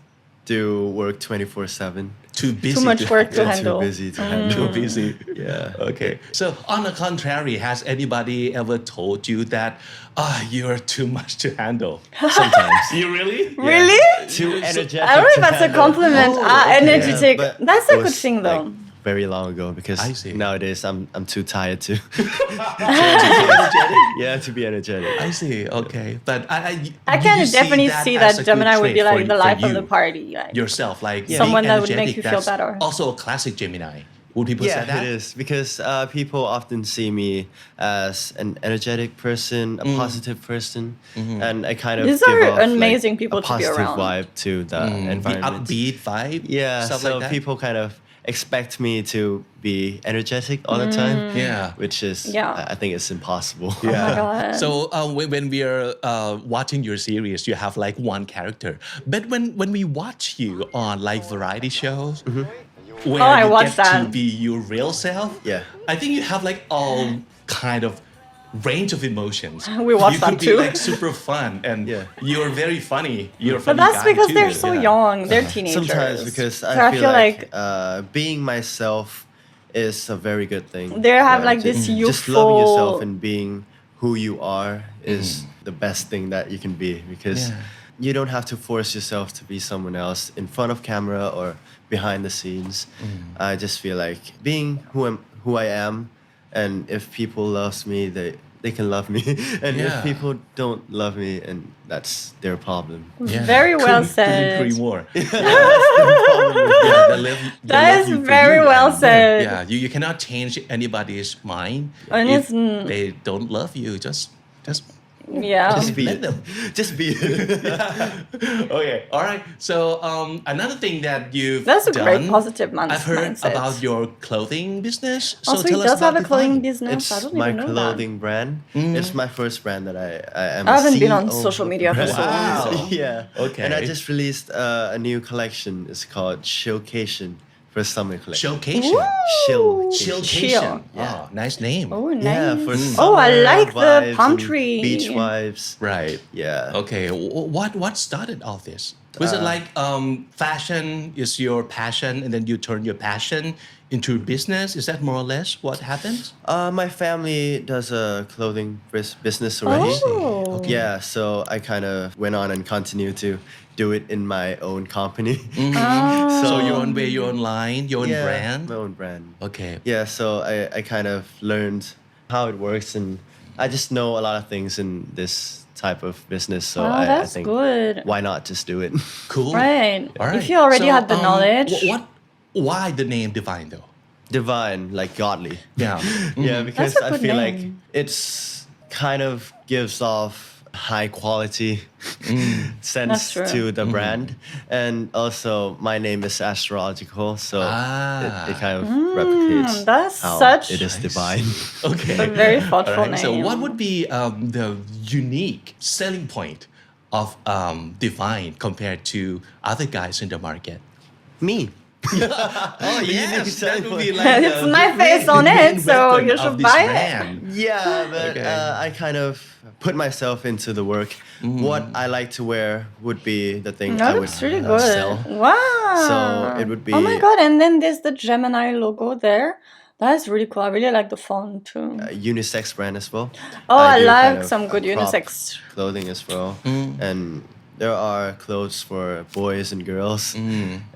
[SPEAKER 2] do work 24/7.
[SPEAKER 3] Too busy.
[SPEAKER 1] Too much work to
[SPEAKER 2] Yeah,
[SPEAKER 1] handle.
[SPEAKER 2] too busy to handle.
[SPEAKER 3] Too busy.
[SPEAKER 2] Yeah.
[SPEAKER 3] Okay. So on the contrary, has anybody ever told you that you're too much to handle?
[SPEAKER 2] Sometimes.
[SPEAKER 3] You really?
[SPEAKER 1] Really?
[SPEAKER 2] Too energetic.
[SPEAKER 1] I don't know if
[SPEAKER 2] to
[SPEAKER 1] that's a
[SPEAKER 2] handle.
[SPEAKER 1] compliment.
[SPEAKER 3] okay.
[SPEAKER 1] Energetic.
[SPEAKER 2] but
[SPEAKER 1] That's a
[SPEAKER 2] it
[SPEAKER 1] good
[SPEAKER 2] was,
[SPEAKER 1] thing, though.
[SPEAKER 2] like, very long ago because
[SPEAKER 3] I see.
[SPEAKER 2] nowadays I'm too tired to to be energetic.
[SPEAKER 3] I see. Okay, but
[SPEAKER 1] I can
[SPEAKER 3] you see
[SPEAKER 1] definitely
[SPEAKER 3] that
[SPEAKER 1] see
[SPEAKER 3] as
[SPEAKER 1] that
[SPEAKER 3] a good
[SPEAKER 1] Gemini would
[SPEAKER 3] trait
[SPEAKER 1] be like
[SPEAKER 3] for-
[SPEAKER 1] the
[SPEAKER 3] for
[SPEAKER 1] life of
[SPEAKER 3] you,
[SPEAKER 1] the party. Like,
[SPEAKER 3] yourself, like
[SPEAKER 1] Someone
[SPEAKER 3] being
[SPEAKER 1] that would make
[SPEAKER 3] energetic,
[SPEAKER 1] you feel
[SPEAKER 3] that's
[SPEAKER 1] better.
[SPEAKER 3] Also, a classic Gemini. Would people say
[SPEAKER 2] Yeah,
[SPEAKER 3] that?
[SPEAKER 2] it is because people often see me as an energetic person, a positive person, and I kind of
[SPEAKER 1] These
[SPEAKER 2] give
[SPEAKER 1] are
[SPEAKER 2] off, like,
[SPEAKER 1] amazing people
[SPEAKER 2] a
[SPEAKER 1] to be
[SPEAKER 2] positive
[SPEAKER 1] around.
[SPEAKER 2] vibe to the
[SPEAKER 3] The
[SPEAKER 2] environment.
[SPEAKER 3] upbeat vibe.
[SPEAKER 2] Yeah,
[SPEAKER 3] stuff
[SPEAKER 2] so
[SPEAKER 3] like that.
[SPEAKER 2] people kind of expect me to be energetic all the time.
[SPEAKER 3] Yeah.
[SPEAKER 2] Which is,
[SPEAKER 1] Yeah.
[SPEAKER 2] I think it's impossible.
[SPEAKER 1] Oh my God.
[SPEAKER 3] So when we are watching your series, you have like one character. But when we watch you on like variety shows, where
[SPEAKER 1] Oh, I
[SPEAKER 3] you
[SPEAKER 1] watched
[SPEAKER 3] get to
[SPEAKER 1] that.
[SPEAKER 3] be your real self,
[SPEAKER 2] Yeah.
[SPEAKER 3] I think you have like all kind of range of emotions.
[SPEAKER 1] We watched
[SPEAKER 3] you
[SPEAKER 1] that
[SPEAKER 3] could
[SPEAKER 1] too.
[SPEAKER 3] be like super fun, and
[SPEAKER 2] Yeah.
[SPEAKER 3] you're very funny. You're a
[SPEAKER 1] But
[SPEAKER 3] funny
[SPEAKER 1] that's
[SPEAKER 3] guy
[SPEAKER 1] because
[SPEAKER 3] too.
[SPEAKER 1] they're so
[SPEAKER 3] Yeah.
[SPEAKER 1] young. They're teenagers.
[SPEAKER 2] Sometimes because
[SPEAKER 1] So
[SPEAKER 2] I feel like,
[SPEAKER 1] like
[SPEAKER 2] being myself is a very good thing.
[SPEAKER 1] they have like this
[SPEAKER 2] just loving yourself
[SPEAKER 1] youthful.
[SPEAKER 2] and being who you are is the best thing that you can be because
[SPEAKER 3] Yeah.
[SPEAKER 2] you don't have to force yourself to be someone else in front of camera or behind the scenes. I just feel like being who I am, and if people loves me, they can love me, and
[SPEAKER 3] Yeah.
[SPEAKER 2] if people don't love me, and that's their problem.
[SPEAKER 3] Yeah.
[SPEAKER 1] Very well
[SPEAKER 3] Couldn't agree
[SPEAKER 1] said.
[SPEAKER 3] more. Yeah, they
[SPEAKER 1] That
[SPEAKER 3] love
[SPEAKER 1] is
[SPEAKER 3] you for
[SPEAKER 1] very
[SPEAKER 3] you,
[SPEAKER 1] well
[SPEAKER 3] and
[SPEAKER 1] said.
[SPEAKER 3] Yeah, you cannot change anybody's mind
[SPEAKER 1] And
[SPEAKER 3] if
[SPEAKER 1] it's-
[SPEAKER 3] they don't love you. Just
[SPEAKER 1] Yeah.
[SPEAKER 2] Just be
[SPEAKER 3] let
[SPEAKER 2] it.
[SPEAKER 3] them.
[SPEAKER 2] Just be it.
[SPEAKER 3] Okay, all right. So another thing that you've
[SPEAKER 1] That's a
[SPEAKER 3] done,
[SPEAKER 1] great positive
[SPEAKER 3] I've heard
[SPEAKER 1] mindset.
[SPEAKER 3] about your clothing business. So
[SPEAKER 1] Also, he
[SPEAKER 3] tell us
[SPEAKER 1] does have
[SPEAKER 3] about
[SPEAKER 1] a clothing
[SPEAKER 3] Divine.
[SPEAKER 1] business. I
[SPEAKER 2] It's
[SPEAKER 1] don't
[SPEAKER 2] my
[SPEAKER 1] even know
[SPEAKER 2] clothing brand.
[SPEAKER 3] Mm.
[SPEAKER 2] It's my first brand that I am.
[SPEAKER 1] I haven't been on
[SPEAKER 2] CEO
[SPEAKER 1] social
[SPEAKER 2] of
[SPEAKER 1] media
[SPEAKER 2] the
[SPEAKER 1] for so
[SPEAKER 2] brand.
[SPEAKER 1] long.
[SPEAKER 3] Wow.
[SPEAKER 2] Yeah.
[SPEAKER 3] Okay.
[SPEAKER 2] And I just released a new collection. It's called Showcation for summer collection.
[SPEAKER 3] Showcation.
[SPEAKER 2] Showcation.
[SPEAKER 3] Showcation.
[SPEAKER 2] Yeah.
[SPEAKER 3] Oh, nice name.
[SPEAKER 1] Oh, nice.
[SPEAKER 2] Yeah, for
[SPEAKER 1] Oh, I
[SPEAKER 2] summer
[SPEAKER 1] like the
[SPEAKER 2] vibes
[SPEAKER 1] palm
[SPEAKER 2] and
[SPEAKER 1] tree.
[SPEAKER 2] beach vibes.
[SPEAKER 3] Right.
[SPEAKER 2] Yeah.
[SPEAKER 3] Okay. What started all this? Was it like fashion is your passion, and then you turn your passion into business? Is that more or less what happened?
[SPEAKER 2] My family does a clothing business already.
[SPEAKER 1] Oh.
[SPEAKER 2] Yeah, so I kind of went on and continued to do it in my own company.
[SPEAKER 3] So your own way, your own line, your own
[SPEAKER 2] Yeah,
[SPEAKER 3] brand.
[SPEAKER 2] my own brand.
[SPEAKER 3] Okay.
[SPEAKER 2] Yeah, so I kind of learned how it works, and I just know a lot of things in this type of business. So
[SPEAKER 1] Wow,
[SPEAKER 2] I
[SPEAKER 1] that's
[SPEAKER 2] think
[SPEAKER 1] good.
[SPEAKER 2] why not just do it?
[SPEAKER 3] Cool.
[SPEAKER 1] Right.
[SPEAKER 3] All right.
[SPEAKER 1] If you already
[SPEAKER 3] So,
[SPEAKER 1] had the knowledge.
[SPEAKER 3] Why the name Divine though?
[SPEAKER 2] Divine, like godly.
[SPEAKER 3] Yeah.
[SPEAKER 2] Yeah, because
[SPEAKER 1] That's a
[SPEAKER 2] I
[SPEAKER 1] good
[SPEAKER 2] feel like
[SPEAKER 1] name.
[SPEAKER 2] it's kind of gives off high quality sense
[SPEAKER 1] That's true.
[SPEAKER 2] to the brand, and also my name is astrological, so it kind of replicates
[SPEAKER 1] that's
[SPEAKER 2] how
[SPEAKER 1] such-
[SPEAKER 2] it is divine.
[SPEAKER 3] Okay.
[SPEAKER 1] A very thoughtful
[SPEAKER 3] All right. So
[SPEAKER 1] name.
[SPEAKER 3] what would be the unique selling point of Divine compared to other guys in the market?
[SPEAKER 2] Me.
[SPEAKER 3] Oh
[SPEAKER 2] yes,
[SPEAKER 3] that would be
[SPEAKER 1] like It's the my face on it, so
[SPEAKER 3] weapon
[SPEAKER 1] you
[SPEAKER 3] of
[SPEAKER 1] should
[SPEAKER 3] this
[SPEAKER 1] buy it.
[SPEAKER 3] brand.
[SPEAKER 2] Yeah, but
[SPEAKER 3] Okay.
[SPEAKER 2] I kind of put myself into the work. What I like to wear would be the thing I
[SPEAKER 1] That
[SPEAKER 2] would
[SPEAKER 1] looks really good.
[SPEAKER 2] sell.
[SPEAKER 1] Wow.
[SPEAKER 2] So it would
[SPEAKER 1] Oh my
[SPEAKER 2] be-
[SPEAKER 1] god! And then there's the Gemini logo there. That's really cool. I really like the font too.
[SPEAKER 2] Unisex brand as well.
[SPEAKER 1] Oh, I
[SPEAKER 2] do
[SPEAKER 1] like
[SPEAKER 2] kind of
[SPEAKER 1] some good
[SPEAKER 2] crop
[SPEAKER 1] unisex.
[SPEAKER 2] clothing as well, and there are clothes for boys and girls,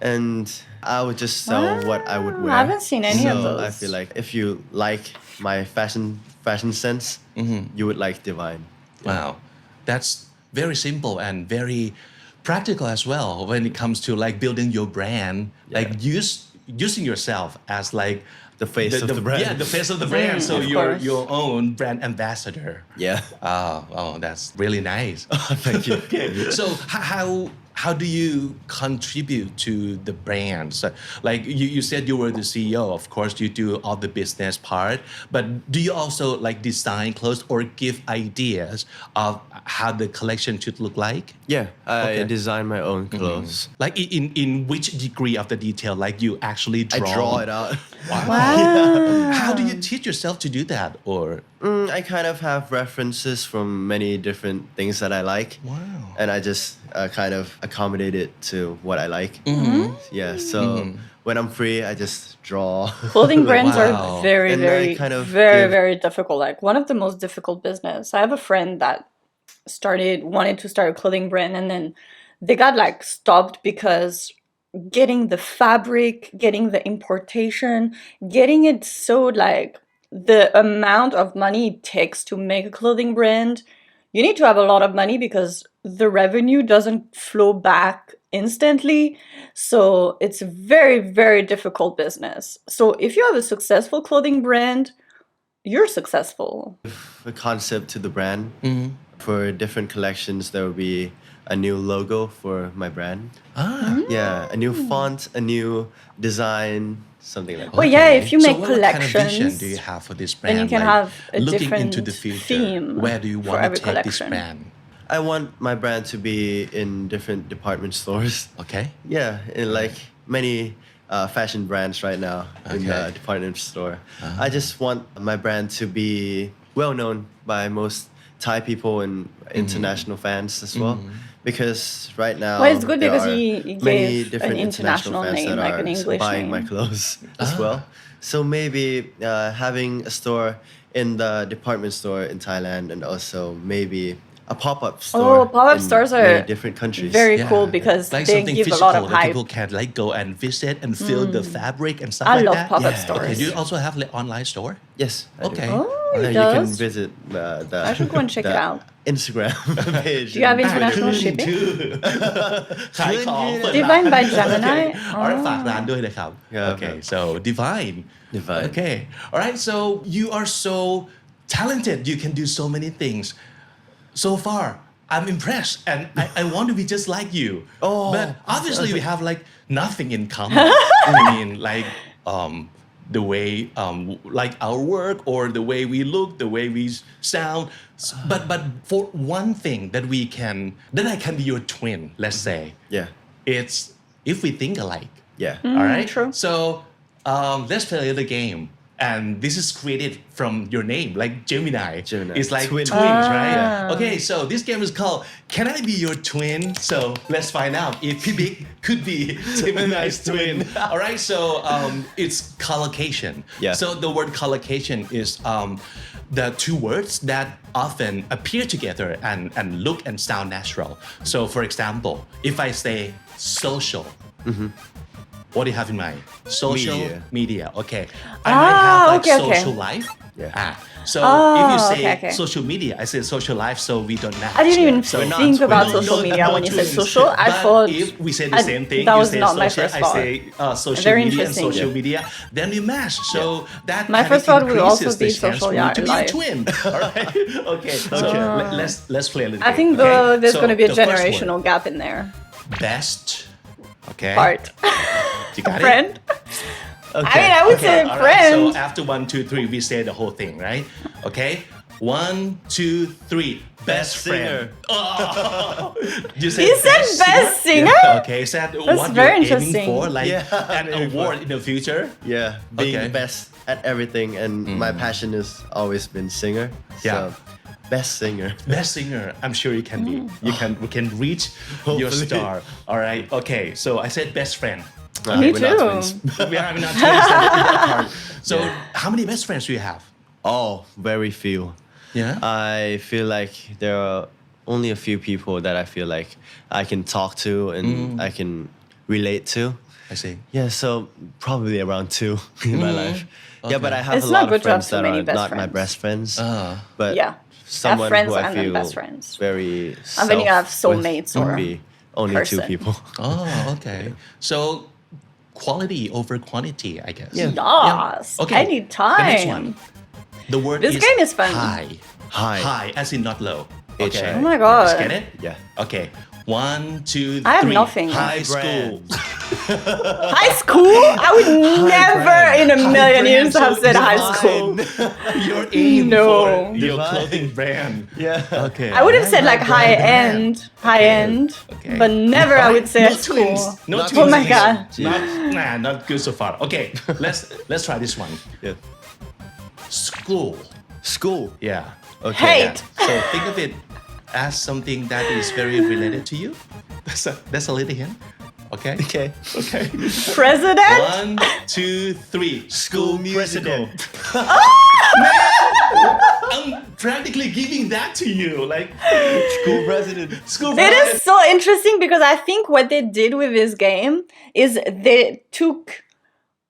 [SPEAKER 2] and I would just sell what I would
[SPEAKER 1] Wow,
[SPEAKER 2] wear.
[SPEAKER 1] I haven't seen any
[SPEAKER 2] so
[SPEAKER 1] of those.
[SPEAKER 2] I feel like if you like my fashion sense, you would like Divine.
[SPEAKER 3] Wow, that's very simple and very practical as well when it comes to like building your brand, like using yourself as like
[SPEAKER 2] The face of the brand.
[SPEAKER 3] Yeah, the face of the brand. So
[SPEAKER 1] of
[SPEAKER 3] you're
[SPEAKER 1] course.
[SPEAKER 3] your own brand ambassador.
[SPEAKER 2] Yeah.
[SPEAKER 3] Oh, that's really nice.
[SPEAKER 2] Thank you.
[SPEAKER 3] Okay, so how do you contribute to the brands? Like you said you were the CEO, of course you do all the business part, but do you also like design clothes or give ideas of how the collection should look like?
[SPEAKER 2] Yeah, I
[SPEAKER 3] Okay.
[SPEAKER 2] design my own clothes.
[SPEAKER 3] Like in which degree of the detail, like you actually
[SPEAKER 2] I
[SPEAKER 3] draw?
[SPEAKER 2] draw it out.
[SPEAKER 1] Wow.
[SPEAKER 3] How do you teach yourself to do that? Or
[SPEAKER 2] I kind of have references from many different things that I like.
[SPEAKER 3] Wow.
[SPEAKER 2] And I just kind of accommodate it to what I like. Yeah, so when I'm free, I just draw.
[SPEAKER 1] Clothing brands
[SPEAKER 3] Wow.
[SPEAKER 1] are very,
[SPEAKER 2] And I
[SPEAKER 1] very,
[SPEAKER 2] kind of
[SPEAKER 1] very,
[SPEAKER 2] give-
[SPEAKER 1] very difficult. Like one of the most difficult business. I have a friend that wanted to start a clothing brand, and then they got like stopped because getting the fabric, getting the importation, getting it sewed, like the amount of money it takes to make a clothing brand, you need to have a lot of money because the revenue doesn't flow back instantly. So it's a very, very difficult business. So if you have a successful clothing brand, you're successful.
[SPEAKER 2] The concept to the brand. For different collections, there will be a new logo for my brand. Yeah, a new font, a new design, something like that.
[SPEAKER 1] Well, yeah, if you
[SPEAKER 3] So
[SPEAKER 1] make
[SPEAKER 3] what kind of vision
[SPEAKER 1] collections,
[SPEAKER 3] do you have for this
[SPEAKER 1] then
[SPEAKER 3] brand?
[SPEAKER 1] you can
[SPEAKER 3] Like,
[SPEAKER 1] have a
[SPEAKER 3] looking
[SPEAKER 1] different
[SPEAKER 3] into the future,
[SPEAKER 1] theme
[SPEAKER 3] where do you
[SPEAKER 1] for
[SPEAKER 3] want to
[SPEAKER 1] every
[SPEAKER 3] take this
[SPEAKER 1] collection.
[SPEAKER 3] brand?
[SPEAKER 2] I want my brand to be in different department stores.
[SPEAKER 3] Okay.
[SPEAKER 2] Yeah, in like many fashion brands right now in the
[SPEAKER 3] Okay.
[SPEAKER 2] department store. I just want my brand to be well known by most Thai people and international fans as well. Because right now,
[SPEAKER 1] Well, it's good
[SPEAKER 2] there
[SPEAKER 1] because
[SPEAKER 2] are
[SPEAKER 1] he
[SPEAKER 2] many
[SPEAKER 1] gave an
[SPEAKER 2] different international
[SPEAKER 1] international
[SPEAKER 2] fans
[SPEAKER 1] name,
[SPEAKER 2] that
[SPEAKER 1] like
[SPEAKER 2] are
[SPEAKER 1] an English
[SPEAKER 2] buying my
[SPEAKER 1] name.
[SPEAKER 2] clothes as well. So maybe having a store in the department store in Thailand and also maybe a pop-up store.
[SPEAKER 1] Oh, pop-up
[SPEAKER 2] in
[SPEAKER 1] stores
[SPEAKER 2] many
[SPEAKER 1] are
[SPEAKER 2] different countries.
[SPEAKER 1] very cool because
[SPEAKER 3] like
[SPEAKER 1] they
[SPEAKER 3] something
[SPEAKER 1] give
[SPEAKER 3] physical
[SPEAKER 1] a lot of
[SPEAKER 3] that
[SPEAKER 1] hype.
[SPEAKER 3] people can like go and visit and feel the fabric and stuff
[SPEAKER 1] I
[SPEAKER 3] like
[SPEAKER 1] love
[SPEAKER 3] that.
[SPEAKER 1] pop-up
[SPEAKER 2] Yeah.
[SPEAKER 1] stores.
[SPEAKER 3] Okay, do you also have like online store?
[SPEAKER 2] Yes. I do.
[SPEAKER 3] Okay.
[SPEAKER 1] Oh,
[SPEAKER 2] And
[SPEAKER 1] it
[SPEAKER 2] you can
[SPEAKER 1] does?
[SPEAKER 2] visit the.
[SPEAKER 1] I should go and check it
[SPEAKER 2] the
[SPEAKER 1] out.
[SPEAKER 2] Instagram page.
[SPEAKER 1] Do you have
[SPEAKER 2] and
[SPEAKER 1] international
[SPEAKER 2] Twitter.
[SPEAKER 1] shipping?
[SPEAKER 3] ขายของเปิดร้าน
[SPEAKER 1] Divine by Gemini?
[SPEAKER 3] เอาละฝากร้านด้วยนะครับ
[SPEAKER 2] Yeah.
[SPEAKER 3] Okay, so Divine.
[SPEAKER 2] Divine.
[SPEAKER 3] Okay, all right. So you are so talented. You can do so many things. So far, I'm impressed, and I want to be just like you.
[SPEAKER 2] Oh.
[SPEAKER 3] But obviously, we have like nothing in common. I mean, like the way like our work or the way we look, the way we sound. But for one thing that I can be your twin. Let's say
[SPEAKER 2] Yeah.
[SPEAKER 3] it's if we think alike.
[SPEAKER 2] Yeah.
[SPEAKER 3] All right.
[SPEAKER 1] true.
[SPEAKER 3] So let's play the game. And this is created from your name, like Gemini.
[SPEAKER 2] Gemini.
[SPEAKER 3] It's like
[SPEAKER 2] Twin.
[SPEAKER 3] twins, right?
[SPEAKER 1] Ah.
[SPEAKER 3] Okay, so this game is called Can I Be Your Twin? So let's find out if Pibik could be Gemini's twin. All right, so it's collocation.
[SPEAKER 2] Yeah.
[SPEAKER 3] So the word collocation is the two words that often appear together and look and sound natural. So for example, if I say social, what do you have in mind? Social media. Okay. I might have like
[SPEAKER 1] okay, okay.
[SPEAKER 3] social life.
[SPEAKER 2] Yeah.
[SPEAKER 3] So
[SPEAKER 1] Oh,
[SPEAKER 3] if you say
[SPEAKER 1] okay.
[SPEAKER 3] social media, I say social life, so we don't match.
[SPEAKER 1] I didn't even
[SPEAKER 3] So we're not
[SPEAKER 1] think about
[SPEAKER 3] twins.
[SPEAKER 1] social media when you said
[SPEAKER 3] twins.
[SPEAKER 1] social. I
[SPEAKER 3] But
[SPEAKER 1] thought
[SPEAKER 3] if we say the same thing,
[SPEAKER 1] that
[SPEAKER 3] you
[SPEAKER 1] was
[SPEAKER 3] say
[SPEAKER 1] not my
[SPEAKER 3] social,
[SPEAKER 1] first
[SPEAKER 3] I
[SPEAKER 1] thought.
[SPEAKER 3] say social
[SPEAKER 1] Very
[SPEAKER 3] media and
[SPEAKER 1] interesting.
[SPEAKER 3] social media, then we match. So that
[SPEAKER 1] My
[SPEAKER 3] kind
[SPEAKER 1] first
[SPEAKER 3] of
[SPEAKER 1] thought would also
[SPEAKER 3] increases
[SPEAKER 1] be
[SPEAKER 3] the chance
[SPEAKER 1] social
[SPEAKER 3] for you to be a
[SPEAKER 1] life.
[SPEAKER 3] twin. All right. Okay. Let's play a little
[SPEAKER 1] I
[SPEAKER 3] bit.
[SPEAKER 1] think
[SPEAKER 3] okay?
[SPEAKER 1] there's
[SPEAKER 3] So
[SPEAKER 1] going to be a
[SPEAKER 3] the first word,
[SPEAKER 1] generational gap in there.
[SPEAKER 3] best. Okay.
[SPEAKER 1] Part.
[SPEAKER 3] You got it?
[SPEAKER 1] Friend.
[SPEAKER 2] Okay.
[SPEAKER 1] I mean, I would say
[SPEAKER 3] all right,
[SPEAKER 1] friend.
[SPEAKER 3] so after 1, 2, 3, we say the whole thing, right? Okay. 1, 2, 3. Best
[SPEAKER 2] singer.
[SPEAKER 3] friend. Oh. You
[SPEAKER 1] He said best singer?
[SPEAKER 3] Okay, is that
[SPEAKER 1] That's
[SPEAKER 3] what
[SPEAKER 1] very
[SPEAKER 3] you're aiming
[SPEAKER 1] interesting.
[SPEAKER 3] for? Like
[SPEAKER 2] Yeah,
[SPEAKER 3] an
[SPEAKER 2] aiming for.
[SPEAKER 3] award in the future?
[SPEAKER 2] Yeah. Being
[SPEAKER 3] Okay.
[SPEAKER 2] the best at everything, and my passion has always been singer.
[SPEAKER 3] Yeah.
[SPEAKER 2] So, best singer.
[SPEAKER 3] Best singer, I'm sure you can be. We can reach your
[SPEAKER 2] Hopefully.
[SPEAKER 3] star. All right. Okay. So I said best friend.
[SPEAKER 1] Me
[SPEAKER 2] We're not
[SPEAKER 1] too.
[SPEAKER 2] twins.
[SPEAKER 3] We are not twins in that part. So how many best friends do you have?
[SPEAKER 2] Oh, very few.
[SPEAKER 3] Yeah.
[SPEAKER 2] I feel like there are only a few people that I feel like I can talk to and I can relate to.
[SPEAKER 3] I see.
[SPEAKER 2] Yeah, so probably around 2 in my life. Yeah, but I have
[SPEAKER 1] It's
[SPEAKER 2] a
[SPEAKER 1] not
[SPEAKER 2] lot of
[SPEAKER 1] good to have
[SPEAKER 2] friends
[SPEAKER 1] so
[SPEAKER 2] that
[SPEAKER 1] many
[SPEAKER 2] are
[SPEAKER 1] best
[SPEAKER 2] not my
[SPEAKER 1] friends.
[SPEAKER 2] best friends. But
[SPEAKER 1] Yeah.
[SPEAKER 2] someone
[SPEAKER 1] friends
[SPEAKER 2] who I
[SPEAKER 1] and then
[SPEAKER 2] feel
[SPEAKER 1] best friends.
[SPEAKER 2] very
[SPEAKER 1] And then you have
[SPEAKER 2] self
[SPEAKER 1] soulmates
[SPEAKER 2] with
[SPEAKER 1] or
[SPEAKER 2] would be only
[SPEAKER 1] person.
[SPEAKER 2] 2 people.
[SPEAKER 3] Oh, okay. So quality over quantity, I guess.
[SPEAKER 2] Yeah.
[SPEAKER 1] Yes.
[SPEAKER 3] Okay.
[SPEAKER 1] Anytime.
[SPEAKER 3] The next one. The word
[SPEAKER 1] This
[SPEAKER 3] is
[SPEAKER 1] game is fun.
[SPEAKER 3] high.
[SPEAKER 2] High.
[SPEAKER 3] High, as in not low. Okay.
[SPEAKER 2] H-I.
[SPEAKER 1] Oh my God.
[SPEAKER 3] Just get it?
[SPEAKER 2] Yeah.
[SPEAKER 3] Okay. 1, 2, 3.
[SPEAKER 1] I have nothing.
[SPEAKER 3] High school.
[SPEAKER 1] High school? I would never in a million years have said high school.
[SPEAKER 3] Your aim
[SPEAKER 1] No.
[SPEAKER 3] for your
[SPEAKER 2] Divine.
[SPEAKER 3] clothing brand.
[SPEAKER 2] Yeah.
[SPEAKER 3] Okay.
[SPEAKER 1] I would have said like high end,
[SPEAKER 3] Okay.
[SPEAKER 1] but never I would say
[SPEAKER 3] no
[SPEAKER 1] at school.
[SPEAKER 3] twins. No
[SPEAKER 2] Not
[SPEAKER 3] twins.
[SPEAKER 1] Oh my God.
[SPEAKER 3] Not good so far. Okay, let's try this one.
[SPEAKER 2] Yeah.
[SPEAKER 3] School.
[SPEAKER 2] School.
[SPEAKER 3] Yeah.
[SPEAKER 2] Okay.
[SPEAKER 1] Hate.
[SPEAKER 3] So think of it as something that is very related to you. That's a little hint. Okay.
[SPEAKER 2] Okay.
[SPEAKER 3] Okay.
[SPEAKER 1] President?
[SPEAKER 3] 1, 2, 3.
[SPEAKER 2] School musical.
[SPEAKER 3] president. I'm practically giving that to you, like
[SPEAKER 2] School president.
[SPEAKER 3] school.
[SPEAKER 1] It
[SPEAKER 3] president.
[SPEAKER 1] is so interesting because I think what they did with this game is they took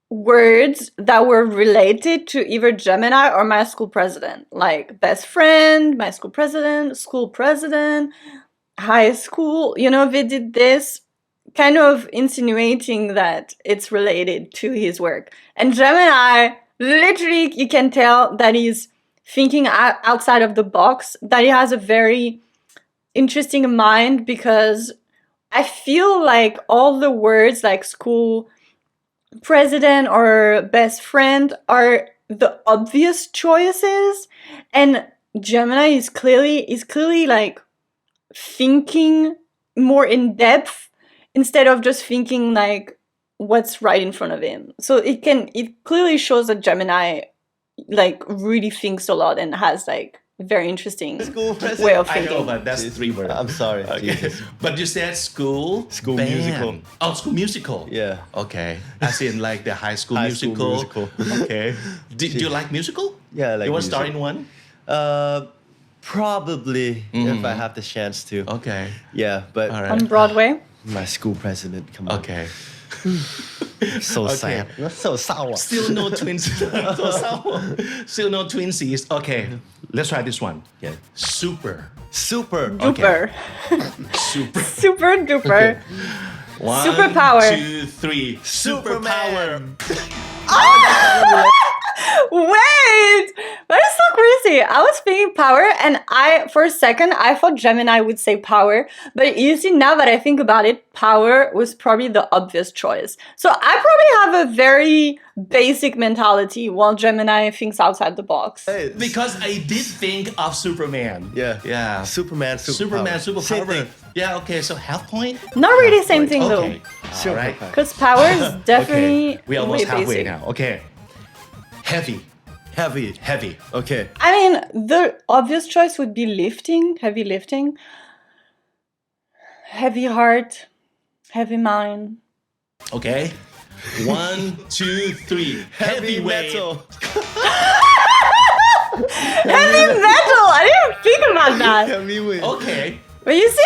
[SPEAKER 1] words that were related to either Gemini or my school president, like best friend, my school president, high school. You know, they did this kind of insinuating that it's related to his work. And Gemini, literally, you can tell that he's thinking outside of the box, that he has a very interesting mind, because I feel like all the words like school, president or best friend are the obvious choices, and Gemini is clearly like thinking more in depth instead of just thinking like what's right in front of him. So it clearly shows that Gemini like really thinks a lot and has like very interesting
[SPEAKER 2] School president.
[SPEAKER 1] way of
[SPEAKER 3] I
[SPEAKER 1] thinking.
[SPEAKER 3] know, but that's 3 words.
[SPEAKER 2] I'm sorry.
[SPEAKER 3] Okay.
[SPEAKER 2] Jesus.
[SPEAKER 3] But you said school band.
[SPEAKER 2] musical.
[SPEAKER 3] Oh, school musical.
[SPEAKER 2] Yeah.
[SPEAKER 3] Okay. As in like the high school
[SPEAKER 2] High school
[SPEAKER 3] musical.
[SPEAKER 2] musical.
[SPEAKER 3] Okay. Do you like musical?
[SPEAKER 2] Yeah, I like
[SPEAKER 3] You want to
[SPEAKER 2] music.
[SPEAKER 3] start in one?
[SPEAKER 2] Probably if I have the chance to.
[SPEAKER 3] Okay.
[SPEAKER 2] Yeah, but
[SPEAKER 3] All right.
[SPEAKER 1] On Broadway.
[SPEAKER 2] my school president, come on.
[SPEAKER 3] Okay.
[SPEAKER 2] So
[SPEAKER 3] Okay.
[SPEAKER 2] sad. That's so sour.
[SPEAKER 3] Still no twins. Still no twinsies. Okay. Let's try this one.
[SPEAKER 2] Yeah.
[SPEAKER 3] Super.
[SPEAKER 2] Super.
[SPEAKER 1] Duper.
[SPEAKER 3] Super.
[SPEAKER 1] Super duper.
[SPEAKER 3] One,
[SPEAKER 1] Superpower.
[SPEAKER 3] 2, 3.
[SPEAKER 2] Superman.
[SPEAKER 1] Wait! That is so crazy. I was thinking power, and for a second, I thought Gemini would say power. But you see, now that I think about it, power was probably the obvious choice. So I probably have a very basic mentality, while Gemini thinks outside the box.
[SPEAKER 2] Hey,
[SPEAKER 3] Because I did think of Superman.
[SPEAKER 2] Yeah.
[SPEAKER 3] Yeah.
[SPEAKER 2] Superman,
[SPEAKER 3] Superman,
[SPEAKER 2] Same
[SPEAKER 3] superpower.
[SPEAKER 2] thing.
[SPEAKER 3] Yeah, okay, so half point?
[SPEAKER 1] Not really same thing
[SPEAKER 3] Okay.
[SPEAKER 1] though.
[SPEAKER 3] All right.
[SPEAKER 1] Because power is definitely
[SPEAKER 3] Okay. We almost
[SPEAKER 1] way
[SPEAKER 3] halfway
[SPEAKER 1] basic.
[SPEAKER 3] now. Okay. Heavy.
[SPEAKER 2] Heavy.
[SPEAKER 3] Okay.
[SPEAKER 1] I mean, the obvious choice would be lifting, heavy lifting. Heavy heart, heavy mind.
[SPEAKER 3] Okay. 1, 2, 3.
[SPEAKER 2] Heavy
[SPEAKER 3] Heavyweight.
[SPEAKER 2] metal.
[SPEAKER 1] Heavy metal! I didn't think about that.
[SPEAKER 2] Heavyweight.
[SPEAKER 3] Okay.
[SPEAKER 1] But you see,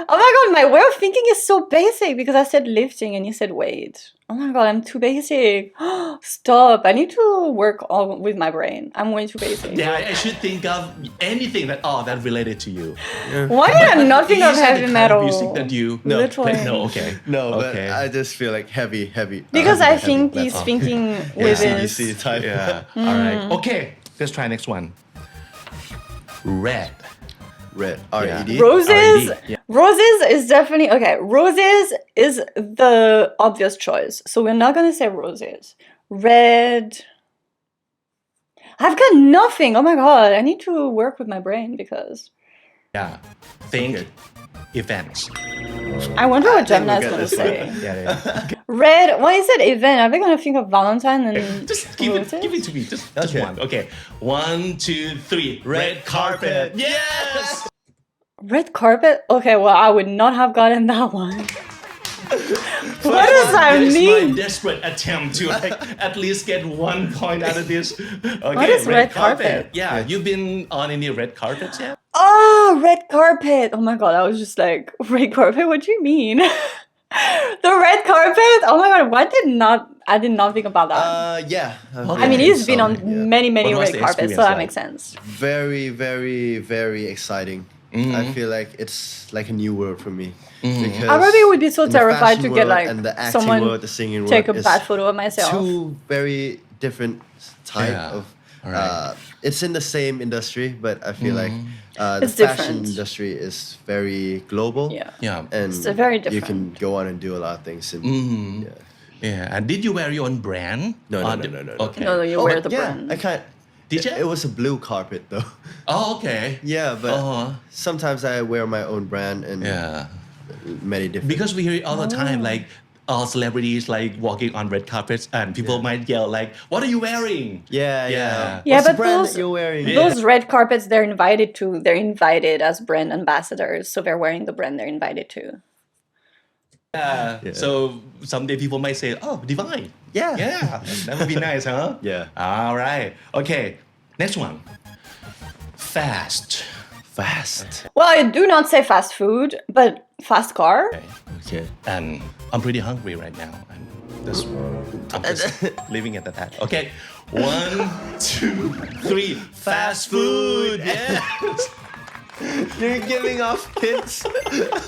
[SPEAKER 1] oh my god, my way of thinking is so basic because I said lifting and you said weight. Oh my god, I'm too basic. Stop. I need to work with my brain. I'm way too basic.
[SPEAKER 3] Yeah, I should think of anything that related to you.
[SPEAKER 1] Why did I not think of
[SPEAKER 3] Is it
[SPEAKER 1] heavy
[SPEAKER 3] the kind
[SPEAKER 1] metal?
[SPEAKER 3] of music that you
[SPEAKER 1] Literally.
[SPEAKER 3] No, okay.
[SPEAKER 2] No, but
[SPEAKER 3] Okay.
[SPEAKER 2] I just feel like heavy.
[SPEAKER 1] Because I
[SPEAKER 2] heavy
[SPEAKER 1] think
[SPEAKER 2] metal.
[SPEAKER 1] he's thinking with his...
[SPEAKER 2] AC/DC type.
[SPEAKER 3] Yeah. All right. Okay. Let's try next one. Red.
[SPEAKER 2] Red. R-E-D.
[SPEAKER 1] Roses?
[SPEAKER 3] R.E.D., yeah.
[SPEAKER 1] Roses is definitely... Okay, roses is the obvious choice. So we're not going to say roses. Red... I've got nothing. Oh my god, I need to work with my brain because...
[SPEAKER 3] Yeah. Think events.
[SPEAKER 1] I wonder what
[SPEAKER 2] think
[SPEAKER 1] Gemini is
[SPEAKER 2] we'll
[SPEAKER 1] going
[SPEAKER 2] get
[SPEAKER 1] to
[SPEAKER 2] this one.
[SPEAKER 1] say.
[SPEAKER 3] Yeah.
[SPEAKER 1] Red, when you said event, are they going to think of Valentine and
[SPEAKER 3] Just give it to me. Just
[SPEAKER 2] Okay.
[SPEAKER 3] one. Okay. 1, 2, 3. Red carpet. Yes.
[SPEAKER 1] Red carpet? Okay, well, I would not have gotten that one. What does that
[SPEAKER 3] This is
[SPEAKER 1] mean?
[SPEAKER 3] my desperate attempt to at least get 1 point out of this. Okay,
[SPEAKER 1] What is red carpet?
[SPEAKER 3] Yeah, you've been on any red carpets yet?
[SPEAKER 1] Oh, red carpet. Oh my god, I was just like, red carpet? What do you mean? The red carpet? Oh my god, I did not think about that.
[SPEAKER 2] Yeah.
[SPEAKER 1] I mean, he's been on many
[SPEAKER 3] What was
[SPEAKER 1] red
[SPEAKER 3] the
[SPEAKER 1] carpets, so
[SPEAKER 3] experience
[SPEAKER 1] that
[SPEAKER 3] like?
[SPEAKER 1] makes sense.
[SPEAKER 2] Very, very, very exciting. I feel like it's like a new world for me. Because
[SPEAKER 1] I probably would be so
[SPEAKER 2] in the
[SPEAKER 1] terrified to
[SPEAKER 2] fashion
[SPEAKER 1] get
[SPEAKER 2] world
[SPEAKER 1] like
[SPEAKER 2] and the acting
[SPEAKER 1] someone
[SPEAKER 2] world, the singing
[SPEAKER 1] take a
[SPEAKER 2] world
[SPEAKER 1] bad
[SPEAKER 2] is
[SPEAKER 1] photo of myself.
[SPEAKER 2] two very different type
[SPEAKER 3] Yeah.
[SPEAKER 2] of.
[SPEAKER 3] Alright.
[SPEAKER 2] It's in the same industry, but I feel like the
[SPEAKER 1] It's
[SPEAKER 2] fashion
[SPEAKER 1] different.
[SPEAKER 2] industry is very global.
[SPEAKER 1] Yeah.
[SPEAKER 3] Yeah.
[SPEAKER 2] And
[SPEAKER 1] It's very
[SPEAKER 2] you
[SPEAKER 1] different.
[SPEAKER 2] can go on and do a lot of things. And, yeah.
[SPEAKER 3] Yeah. And did you wear your own brand?
[SPEAKER 2] No,
[SPEAKER 3] On
[SPEAKER 2] no,
[SPEAKER 3] the-
[SPEAKER 2] no, no.
[SPEAKER 3] Okay.
[SPEAKER 1] No, you
[SPEAKER 2] Oh,
[SPEAKER 1] wear
[SPEAKER 2] but
[SPEAKER 1] the
[SPEAKER 2] yeah,
[SPEAKER 1] brand.
[SPEAKER 2] I can't.
[SPEAKER 3] Did you?
[SPEAKER 2] It was a blue carpet though.
[SPEAKER 3] Oh, okay.
[SPEAKER 2] Yeah, but
[SPEAKER 3] Uh-huh.
[SPEAKER 2] sometimes I wear my own brand and
[SPEAKER 3] Yeah.
[SPEAKER 2] many different.
[SPEAKER 3] Because we hear it all the time, like all celebrities like walking on red carpets, and people might yell like, "What are you wearing?"
[SPEAKER 2] yeah.
[SPEAKER 1] Yeah,
[SPEAKER 2] What's the
[SPEAKER 1] but
[SPEAKER 2] brand
[SPEAKER 1] those-
[SPEAKER 2] that you're wearing?
[SPEAKER 1] Those red carpets they're invited as brand ambassadors, so they're wearing the brand they're invited to.
[SPEAKER 3] Yeah. So someday people might say, "Oh, divine."
[SPEAKER 2] Yeah.
[SPEAKER 3] Yeah. That would be nice, huh?
[SPEAKER 2] Yeah.
[SPEAKER 3] All right. Okay. Next one. Fast.
[SPEAKER 2] Fast.
[SPEAKER 1] Well, I do not say fast food, but fast car.
[SPEAKER 3] Okay.
[SPEAKER 2] Okay.
[SPEAKER 3] And I'm pretty hungry right now. I'm just leaving it at that. Okay. 1, 2, 3. Fast food. Yes.
[SPEAKER 2] You're giving off hints.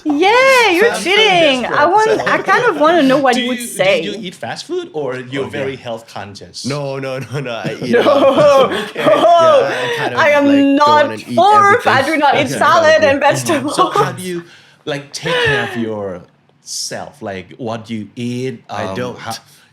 [SPEAKER 1] Yeah, you're
[SPEAKER 2] Fast food
[SPEAKER 1] cheating.
[SPEAKER 2] desperate.
[SPEAKER 1] I kind of want to know what you would say.
[SPEAKER 3] Do you eat fast food or you're very health conscious?
[SPEAKER 2] No. I eat.
[SPEAKER 1] Oh,
[SPEAKER 2] I kind of,
[SPEAKER 1] I am
[SPEAKER 2] like, go on
[SPEAKER 1] not
[SPEAKER 2] and eat
[SPEAKER 1] pork. I
[SPEAKER 2] everything.
[SPEAKER 1] do not eat
[SPEAKER 2] Okay.
[SPEAKER 1] salad and vegetables.
[SPEAKER 3] So how do you like take care of your self, like what you eat.
[SPEAKER 2] I don't.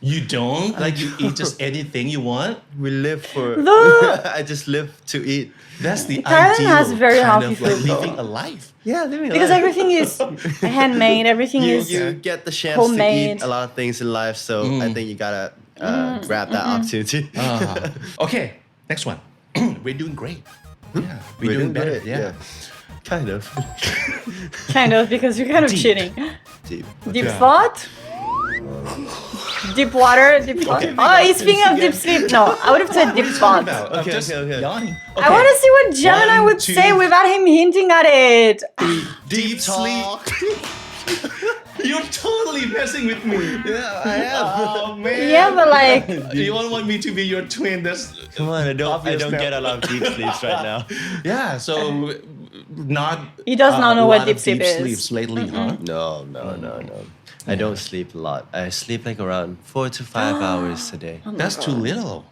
[SPEAKER 3] You don't? Like you eat just anything you want?
[SPEAKER 2] We live for. I just live to eat.
[SPEAKER 3] That's the
[SPEAKER 1] Thailand
[SPEAKER 3] ideal
[SPEAKER 1] has very
[SPEAKER 3] kind
[SPEAKER 1] healthy
[SPEAKER 3] of like
[SPEAKER 1] food, though.
[SPEAKER 3] living a life.
[SPEAKER 2] Yeah, living
[SPEAKER 1] Because
[SPEAKER 2] life.
[SPEAKER 1] everything is handmade, everything
[SPEAKER 2] you,
[SPEAKER 1] is
[SPEAKER 2] you get the chance
[SPEAKER 1] homemade.
[SPEAKER 2] to eat a lot of things in life, so I think you gotta grab that opportunity.
[SPEAKER 3] Okay, next one. We're doing great. Yeah, we're doing better.
[SPEAKER 2] great,
[SPEAKER 3] Yeah.
[SPEAKER 2] Kind of.
[SPEAKER 1] kind of because you're kind of
[SPEAKER 3] Deep.
[SPEAKER 1] cheating.
[SPEAKER 2] Deep.
[SPEAKER 1] Deep
[SPEAKER 3] Yeah.
[SPEAKER 1] thought? Deep water? Deep thought? Oh, he's speaking of deep sleep. No, I would have said deep thought.
[SPEAKER 3] I'm
[SPEAKER 2] Okay,
[SPEAKER 3] just
[SPEAKER 2] okay.
[SPEAKER 3] yawning.
[SPEAKER 1] I want to see what Gemini
[SPEAKER 3] One,
[SPEAKER 1] would
[SPEAKER 3] two,
[SPEAKER 1] say without him hinting at it.
[SPEAKER 3] Deep sleep. You're totally messing with me.
[SPEAKER 2] Yeah, I am.
[SPEAKER 3] Oh man.
[SPEAKER 1] Yeah, but like,
[SPEAKER 3] You don't want me to be your twin? That's
[SPEAKER 2] Come on, I don't
[SPEAKER 3] obvious now.
[SPEAKER 2] get a lot of deep sleeps right now.
[SPEAKER 3] Yeah. So not.
[SPEAKER 1] He does not know
[SPEAKER 3] a
[SPEAKER 1] what
[SPEAKER 3] lot
[SPEAKER 1] deep
[SPEAKER 3] of
[SPEAKER 1] sleep is.
[SPEAKER 3] sleeps lately, huh?
[SPEAKER 2] No. I don't sleep a lot. I sleep like around 4 to 5 hours a day.
[SPEAKER 3] That's too little.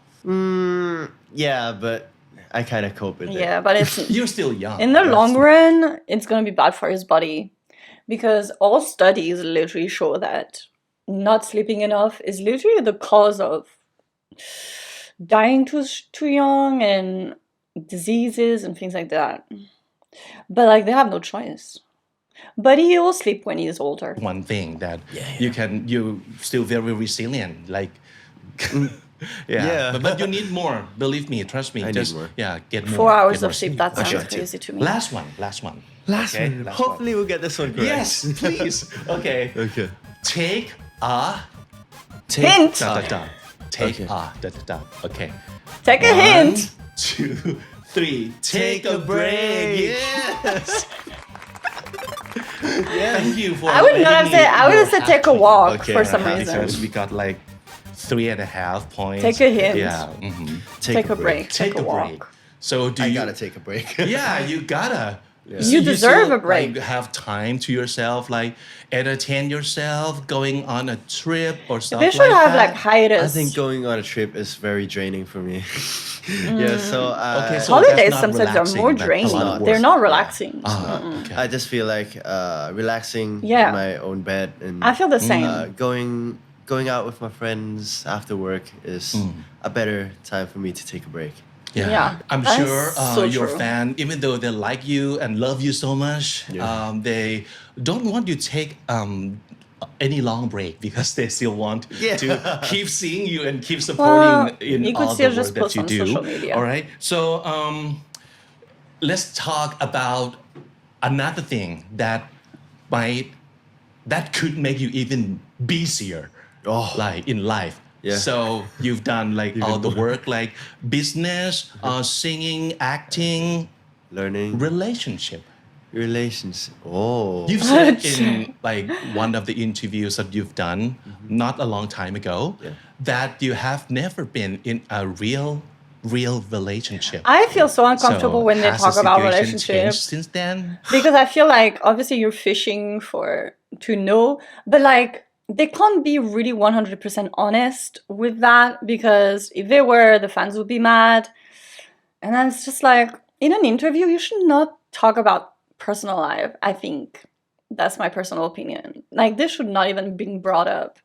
[SPEAKER 2] Yeah, but I kind of cope with it.
[SPEAKER 1] yeah, but it's
[SPEAKER 3] You're still young.
[SPEAKER 1] in the long run, it's gonna be bad for his body, because all studies literally show that not sleeping enough is literally the cause of dying too young and diseases and things like that. But like they have no choice. But he will sleep when he's older.
[SPEAKER 3] One thing that you still very resilient. Like,
[SPEAKER 2] Yeah.
[SPEAKER 3] But you need more. Believe me, trust me.
[SPEAKER 2] I
[SPEAKER 3] Just
[SPEAKER 2] need more.
[SPEAKER 3] get more.
[SPEAKER 1] 4 hours
[SPEAKER 3] get more
[SPEAKER 1] of sleep, that sounds
[SPEAKER 2] Okay.
[SPEAKER 1] crazy to me.
[SPEAKER 3] Last one.
[SPEAKER 2] Last
[SPEAKER 3] Okay,
[SPEAKER 2] one.
[SPEAKER 3] last
[SPEAKER 2] Hopefully we'll get this one correct.
[SPEAKER 3] Yes, please. Okay.
[SPEAKER 2] Okay.
[SPEAKER 3] Take a
[SPEAKER 1] Hint!
[SPEAKER 3] Take
[SPEAKER 2] Okay.
[SPEAKER 3] a Okay.
[SPEAKER 1] Take a hint!
[SPEAKER 3] 1, 2, 3. Take a break. Yes. Thank you for.
[SPEAKER 1] I would not have
[SPEAKER 3] letting
[SPEAKER 1] said,
[SPEAKER 3] me
[SPEAKER 1] I would have said take a walk
[SPEAKER 2] Okay,
[SPEAKER 1] for some
[SPEAKER 2] right.
[SPEAKER 1] reason.
[SPEAKER 3] Because we got like 3.5 points.
[SPEAKER 1] Take a hint.
[SPEAKER 3] Yeah.
[SPEAKER 1] Take a break.
[SPEAKER 3] Take a
[SPEAKER 1] walk.
[SPEAKER 3] break. So do
[SPEAKER 2] I
[SPEAKER 3] you?
[SPEAKER 2] gotta take a break.
[SPEAKER 3] Yeah, you gotta.
[SPEAKER 2] Yeah.
[SPEAKER 1] You deserve
[SPEAKER 3] still,
[SPEAKER 1] a break.
[SPEAKER 3] Like, have time to yourself, like entertain yourself, going on a trip or stuff
[SPEAKER 1] They should
[SPEAKER 3] like
[SPEAKER 1] have
[SPEAKER 3] that.
[SPEAKER 1] like hiatus.
[SPEAKER 2] I think going on a trip is very draining for me. Yeah, so
[SPEAKER 3] Okay, so
[SPEAKER 1] Holidays
[SPEAKER 3] that's not
[SPEAKER 1] sometimes are
[SPEAKER 3] relaxing,
[SPEAKER 1] more
[SPEAKER 3] like a
[SPEAKER 1] draining.
[SPEAKER 3] lot of
[SPEAKER 1] They're
[SPEAKER 3] work.
[SPEAKER 1] not relaxing.
[SPEAKER 3] Okay.
[SPEAKER 2] I just feel like relaxing
[SPEAKER 1] Yeah.
[SPEAKER 2] in my own bed and
[SPEAKER 1] I feel the same.
[SPEAKER 2] going out with my friends after work is a better time for me to take a break.
[SPEAKER 1] Yeah,
[SPEAKER 3] I'm
[SPEAKER 1] that is
[SPEAKER 3] sure
[SPEAKER 1] so
[SPEAKER 3] your
[SPEAKER 1] true.
[SPEAKER 3] fan, even though they like you and love you so much, they don't want you to take any long break because they still want to keep seeing you and keep supporting in
[SPEAKER 1] you could
[SPEAKER 3] all the
[SPEAKER 1] still
[SPEAKER 3] work
[SPEAKER 1] just
[SPEAKER 3] that
[SPEAKER 1] post
[SPEAKER 3] you
[SPEAKER 1] on
[SPEAKER 3] do.
[SPEAKER 1] social media.
[SPEAKER 3] All right. So let's talk about another thing that could make you even busier, like in life.
[SPEAKER 2] Yeah.
[SPEAKER 3] So you've done like all the work, like business, singing, acting,
[SPEAKER 2] Learning
[SPEAKER 3] relationship.
[SPEAKER 2] relations. Oh.
[SPEAKER 3] You've said in like one of the interviews that you've done not a long time ago that you have never been in a real relationship.
[SPEAKER 1] I feel so uncomfortable when they
[SPEAKER 3] has
[SPEAKER 1] talk
[SPEAKER 3] the
[SPEAKER 1] about
[SPEAKER 3] situation
[SPEAKER 1] relationships
[SPEAKER 3] changed since then?
[SPEAKER 1] because I feel like obviously you're fishing to know, but like they can't be really 100% honest with that, because if they were, the fans would be mad. And then it's just like, in an interview, you should not talk about personal life. I think that's my personal opinion. Like, this should not even be brought up,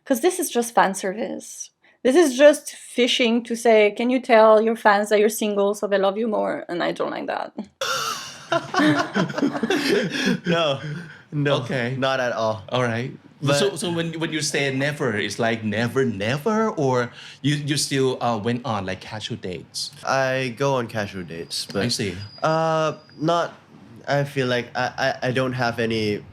[SPEAKER 1] because this is just fan service. This is just fishing to say, can you tell your fans that you're single so they love you more? And I don't like that.
[SPEAKER 2] No.
[SPEAKER 3] Okay.
[SPEAKER 2] Not at all.
[SPEAKER 3] All right.
[SPEAKER 2] But-
[SPEAKER 3] So when you say never, it's like never, or you still went on like casual dates?
[SPEAKER 2] I go on casual dates, but
[SPEAKER 3] I see.
[SPEAKER 2] Not. I feel like I don't have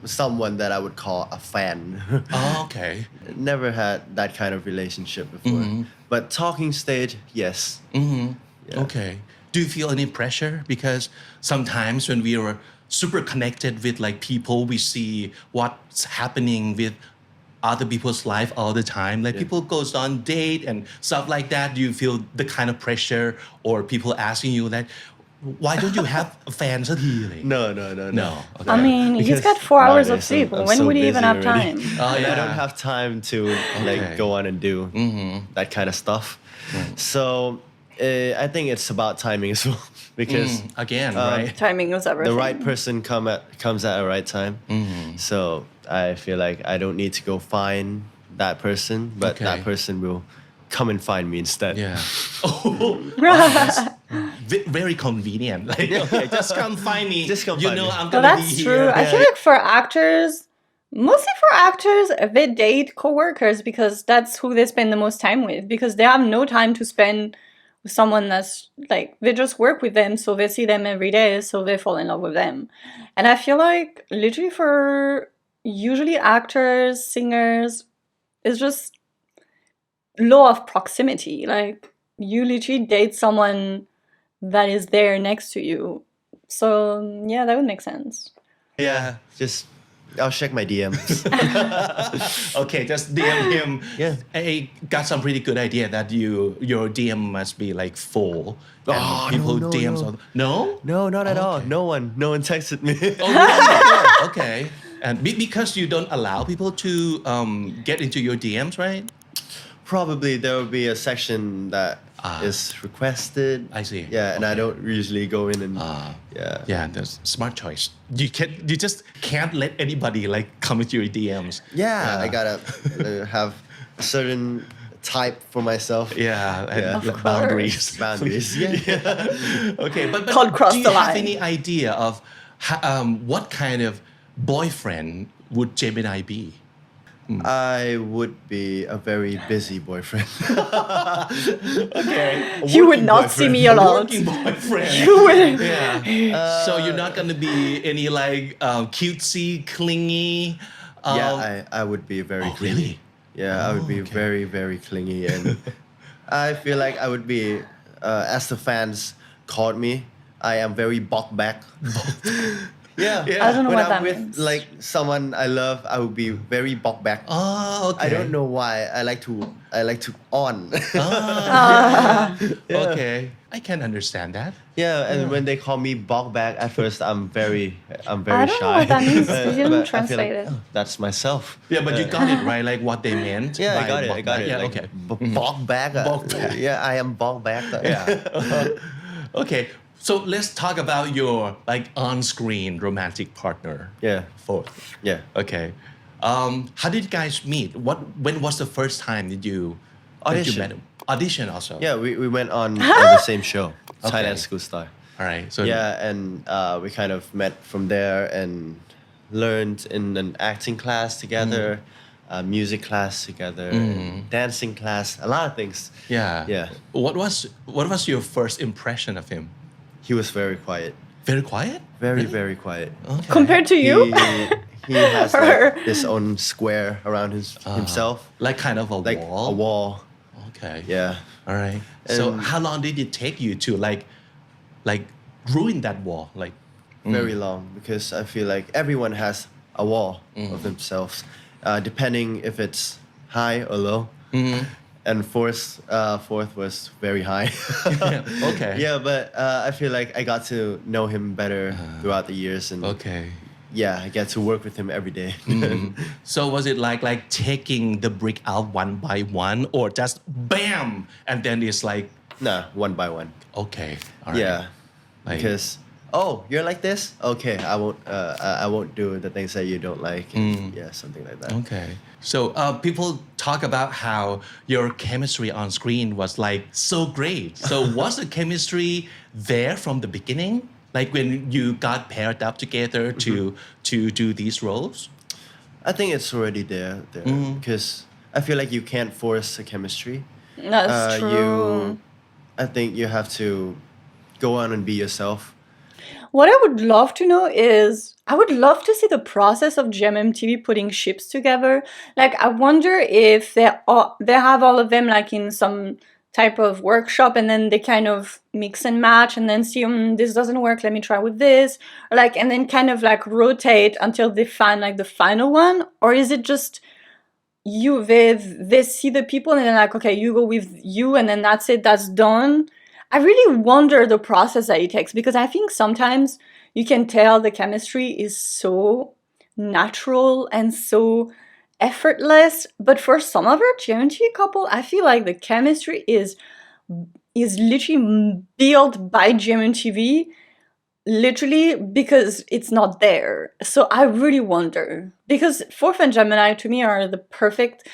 [SPEAKER 2] someone that I would call a fan.
[SPEAKER 3] Oh, okay.
[SPEAKER 2] Never had that kind of relationship before. But talking stage, yes. Yeah.
[SPEAKER 3] Okay. Do you feel any pressure? Because sometimes when we are super connected with like people, we see what's happening with other people's life all the time. Like people goes on date and stuff like that. Do you feel the kind of pressure, or people asking you that, why don't you have a fan?
[SPEAKER 2] No.
[SPEAKER 3] Okay.
[SPEAKER 1] I mean, he's
[SPEAKER 2] Because
[SPEAKER 1] got 4 hours of
[SPEAKER 2] nowadays
[SPEAKER 1] sleep.
[SPEAKER 2] I'm
[SPEAKER 1] When
[SPEAKER 2] so
[SPEAKER 1] would he even
[SPEAKER 2] busy
[SPEAKER 1] have
[SPEAKER 2] already.
[SPEAKER 1] time?
[SPEAKER 3] Oh,
[SPEAKER 2] I don't have time to
[SPEAKER 3] Okay.
[SPEAKER 2] like go on and do that kind of stuff. So I think it's about timing as well, because
[SPEAKER 3] Again, right?
[SPEAKER 1] Timing is everything.
[SPEAKER 2] the right person comes at the right time. So I feel like I don't need to go find that person, but
[SPEAKER 3] Okay.
[SPEAKER 2] that person will come and find me instead.
[SPEAKER 3] Yeah. Oh, that's very convenient. Like, okay, just come find me.
[SPEAKER 2] Just come
[SPEAKER 3] you
[SPEAKER 2] find
[SPEAKER 3] know
[SPEAKER 2] me.
[SPEAKER 3] I'm
[SPEAKER 1] Well,
[SPEAKER 3] gonna be
[SPEAKER 1] that's
[SPEAKER 3] here.
[SPEAKER 1] true. I feel like for actors, mostly for actors, they date coworkers because that's who they spend the most time with because they have no time to spend with someone that's like they just work with them, so they see them every day, so they fall in love with them. And I feel like literally for usually actors, singers, it's just law of proximity. Like you literally date someone that is there next to you. So yeah, that would make sense.
[SPEAKER 2] Yeah, just I'll check my DMs.
[SPEAKER 3] Okay, just DM him.
[SPEAKER 2] Yeah.
[SPEAKER 3] I got some pretty good idea that your DM must be like full. And
[SPEAKER 2] Oh,
[SPEAKER 3] people
[SPEAKER 2] no,
[SPEAKER 3] DMs
[SPEAKER 2] no.
[SPEAKER 3] all no?
[SPEAKER 2] No, not at all.
[SPEAKER 3] Okay.
[SPEAKER 2] No one texted me.
[SPEAKER 3] Oh, really? Okay. And because you don't allow people to get into your DMs, right?
[SPEAKER 2] Probably there will be a section that is requested.
[SPEAKER 3] I see.
[SPEAKER 2] Yeah, and I
[SPEAKER 3] Okay.
[SPEAKER 2] don't usually go in and yeah.
[SPEAKER 3] Yeah, that's smart choice. You just can't let anybody like come into your DMs.
[SPEAKER 2] Yeah, I gotta have a certain type for myself.
[SPEAKER 3] Yeah, and
[SPEAKER 2] Yeah. Of
[SPEAKER 3] like boundaries.
[SPEAKER 2] Boundaries. Yeah.
[SPEAKER 3] Okay, but
[SPEAKER 1] Can't cross
[SPEAKER 3] do you
[SPEAKER 1] the
[SPEAKER 3] have
[SPEAKER 1] line.
[SPEAKER 3] any idea of what kind of boyfriend would Gemini be?
[SPEAKER 2] I would be a very busy boyfriend.
[SPEAKER 3] Okay,
[SPEAKER 1] You would not see me a lot.
[SPEAKER 3] working boyfriend.
[SPEAKER 1] You would.
[SPEAKER 3] Yeah. So you're not gonna be any like cutesy, clingy.
[SPEAKER 2] Yeah, I would be very
[SPEAKER 3] Oh,
[SPEAKER 2] clingy.
[SPEAKER 3] really?
[SPEAKER 2] Yeah, I would be
[SPEAKER 3] okay.
[SPEAKER 2] very, very clingy. And I feel like I would be, as the fans called me, I am very bok back. Yeah.
[SPEAKER 3] Yeah.
[SPEAKER 1] I don't know
[SPEAKER 2] When
[SPEAKER 1] what
[SPEAKER 2] I'm
[SPEAKER 1] that
[SPEAKER 2] with
[SPEAKER 1] means.
[SPEAKER 2] like someone I love, I would be very bok back.
[SPEAKER 3] Oh, okay.
[SPEAKER 2] I don't know why. I like to on.
[SPEAKER 3] Okay, I can understand that.
[SPEAKER 2] Yeah, and when they call me bok back, at first I'm very
[SPEAKER 1] I don't
[SPEAKER 2] shy.
[SPEAKER 1] know what that means. You didn't
[SPEAKER 2] But I feel
[SPEAKER 1] translate
[SPEAKER 2] like,
[SPEAKER 1] it.
[SPEAKER 2] oh, that's myself.
[SPEAKER 3] Yeah, but you got it right, like what they meant.
[SPEAKER 2] Yeah,
[SPEAKER 3] by
[SPEAKER 2] I got it. I
[SPEAKER 3] bok
[SPEAKER 2] got
[SPEAKER 3] back.
[SPEAKER 2] it.
[SPEAKER 3] Yeah,
[SPEAKER 2] like,
[SPEAKER 3] okay.
[SPEAKER 2] Bok back.
[SPEAKER 3] Bok back.
[SPEAKER 2] Yeah, I am bok back.
[SPEAKER 3] Yeah. Okay, so let's talk about your like on-screen romantic partner.
[SPEAKER 2] Yeah.
[SPEAKER 3] Fourth.
[SPEAKER 2] Yeah.
[SPEAKER 3] Okay. How did you guys meet? When was the first time that you
[SPEAKER 2] Audition.
[SPEAKER 3] met him? Audition also.
[SPEAKER 2] Yeah, we went on the same show,
[SPEAKER 3] Okay.
[SPEAKER 2] Thailand School Star.
[SPEAKER 3] All right. So
[SPEAKER 2] Yeah, and we kind of met from there and learned in an acting class together, music class together, dancing class, a lot of things.
[SPEAKER 3] Yeah.
[SPEAKER 2] Yeah.
[SPEAKER 3] What was your first impression of him?
[SPEAKER 2] He was very quiet,
[SPEAKER 3] Very quiet.
[SPEAKER 2] very very quiet.
[SPEAKER 3] Okay.
[SPEAKER 1] Compared to you?
[SPEAKER 2] He has
[SPEAKER 1] Her.
[SPEAKER 2] like his own square around himself,
[SPEAKER 3] Like kind of a
[SPEAKER 2] like
[SPEAKER 3] wall.
[SPEAKER 2] a wall.
[SPEAKER 3] Okay.
[SPEAKER 2] Yeah.
[SPEAKER 3] All right. So
[SPEAKER 2] And-
[SPEAKER 3] how long did it take you to like ruin that wall? Like.
[SPEAKER 2] Very long because I feel like everyone has a wall of themselves, depending if it's high or low. And fourth was very high.
[SPEAKER 3] Yeah, okay.
[SPEAKER 2] Yeah, but I feel like I got to know him better throughout the years, and
[SPEAKER 3] Okay.
[SPEAKER 2] yeah, I get to work with him every day.
[SPEAKER 3] So was it like taking the brick out one by one, or just bam, and then it's like
[SPEAKER 2] Nah, one by one.
[SPEAKER 3] okay, all right.
[SPEAKER 2] Yeah,
[SPEAKER 3] Like-
[SPEAKER 2] because you're like this. Okay, I won't do the things that you don't like. And, yeah, something like that.
[SPEAKER 3] Okay. So people talk about how your chemistry on screen was like so great. So was the chemistry there from the beginning? Like when you got paired up together to do these roles?
[SPEAKER 2] I think it's already there because I feel like you can't force a chemistry.
[SPEAKER 1] That's true.
[SPEAKER 2] I think you have to go on and be yourself.
[SPEAKER 1] What I would love to know is I would love to see the process of GMMTV putting ships together. Like I wonder if they have all of them like in some type of workshop and then they kind of mix and match and then see this doesn't work, let me try with this, or like and then kind of like rotate until they find like the final one, or is it just they see the people and they're like, okay, you go with you and then that's it, that's done. I really wonder the process that it takes because I think sometimes you can tell the chemistry is so natural and so effortless, but for some of our GMT couple, I feel like the chemistry is literally built by GMTV literally because it's not there. So I really wonder, because Fourth and Gemini to me are the perfect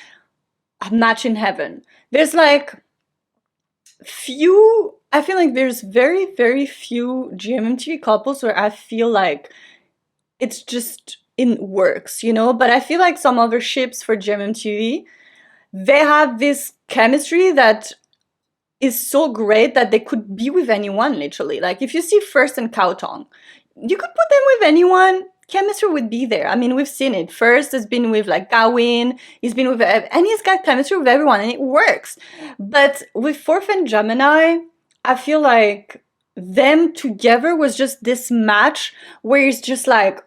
[SPEAKER 1] match in heaven. There's like I feel like there's very, very few GMMTV couples where I feel like it's just in works, you know? But I feel like some other ships for GMMTV, they have this chemistry that is so great that they could be with anyone, literally. Like if you see First and Kaotong, you could put them with anyone, chemistry would be there. I mean, we've seen it. First has been with like Gawin, he's been with, and he's got chemistry with everyone and it works. But with Fourth and Gemini, I feel like them together was just this match where it's just like,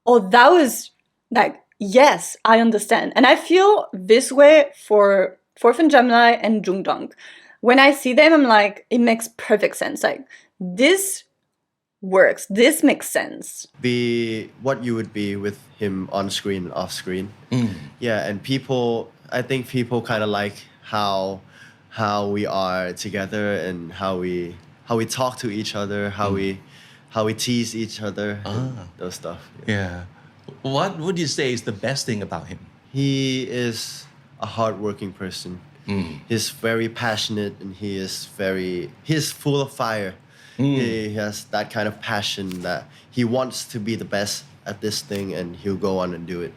[SPEAKER 1] oh, that was like, yes, I understand. And I feel this way for Fourth and Gemini and Jungdong. When I see them, I'm like, it makes perfect sense. Like, this works. This makes sense.
[SPEAKER 2] Be what you would be with him on screen and off screen. Yeah, and I think people kind of like how we are together and how we talk to each other, how we tease each other, those stuff.
[SPEAKER 3] Yeah. What would you say is the best thing about him?
[SPEAKER 2] He is a hardworking person. He's very passionate and he's full of fire. He has that kind of passion that he wants to be the best at this thing and he'll go on and do it.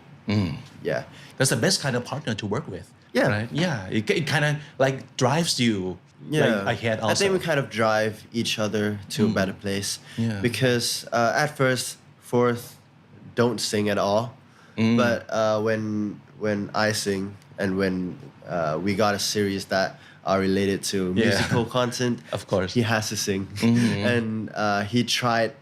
[SPEAKER 2] Yeah.
[SPEAKER 3] That's the best kind of partner to work with.
[SPEAKER 2] Yeah.
[SPEAKER 3] Right? Yeah. It kind of like drives you like, ahead also.
[SPEAKER 2] I think we kind of drive each other to a better place.
[SPEAKER 3] Yeah.
[SPEAKER 2] Because at first, Fourth don't sing at all. But when I sing and when we got a series that are related to musical content,
[SPEAKER 3] of course,
[SPEAKER 2] he has to sing. And he tried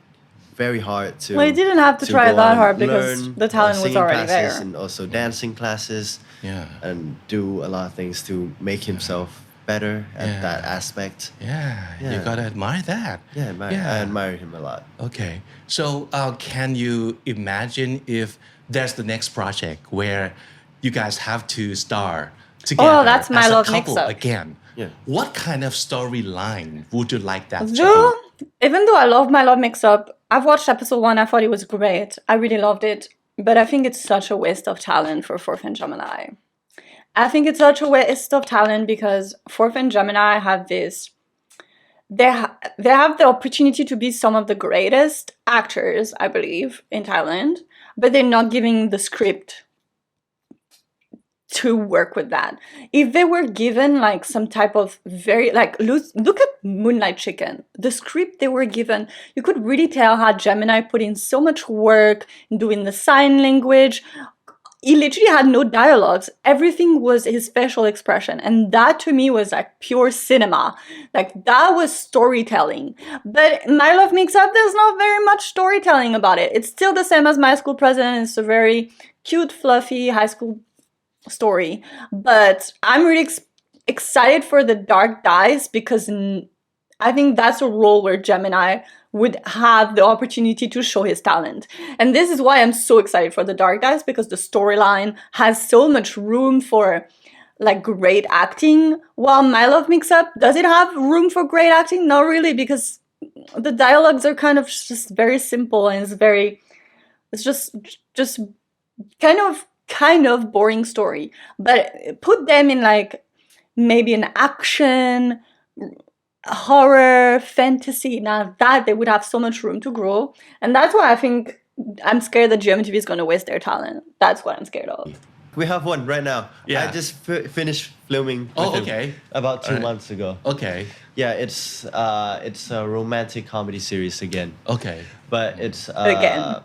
[SPEAKER 2] very hard to.
[SPEAKER 1] Well, he didn't have to try that hard because the talent was already there.
[SPEAKER 2] And also dancing classes.
[SPEAKER 3] Yeah.
[SPEAKER 2] And do a lot of things to make himself better at that aspect.
[SPEAKER 3] Yeah, you gotta admire that.
[SPEAKER 2] Yeah, I admire him a lot.
[SPEAKER 3] Okay, so can you imagine if there's the next project where you guys have to star together
[SPEAKER 1] that's My
[SPEAKER 3] as
[SPEAKER 1] Love
[SPEAKER 3] a couple
[SPEAKER 1] Mix-Up.
[SPEAKER 3] again?
[SPEAKER 2] Yeah.
[SPEAKER 3] What kind of storyline would you like that to be?
[SPEAKER 1] Even though I love My Love Mix-Up, I've watched episode 1, I thought it was great. I really loved it. But I think it's such a waste of talent for Fourth and Gemini. I think it's such a waste of talent because Fourth and Gemini have this. They have the opportunity to be some of the greatest actors, I believe, in Thailand, but they're not giving the script to work with that. If they were given like some type of very like look at Moonlight Chicken, the script they were given, you could really tell how Gemini put in so much work in doing the sign language. He literally had no dialogues. Everything was his facial expression. And that to me was like pure cinema. Like that was storytelling. But My Love Mix-Up, there's not very much storytelling about it. It's still the same as My School President. It's a very cute, fluffy high school story. But I'm really excited for the Dark Dice because I think that's a role where Gemini would have the opportunity to show his talent. And this is why I'm so excited for the Dark Dice, because the storyline has so much room for like great acting. While My Love Mix-Up, does it have room for great acting? Not really, because the dialogues are kind of just very simple and it's just kind of boring story. But put them in like maybe an action, horror, fantasy, now that they would have so much room to grow. And that's why I think I'm scared that GMTV is going to waste their talent. That's what I'm scared of.
[SPEAKER 2] We have one right now.
[SPEAKER 3] Yeah.
[SPEAKER 2] I just finished filming with him about 2 months ago.
[SPEAKER 3] Okay.
[SPEAKER 2] Yeah, it's a romantic comedy series again.
[SPEAKER 3] Okay.
[SPEAKER 2] But it's a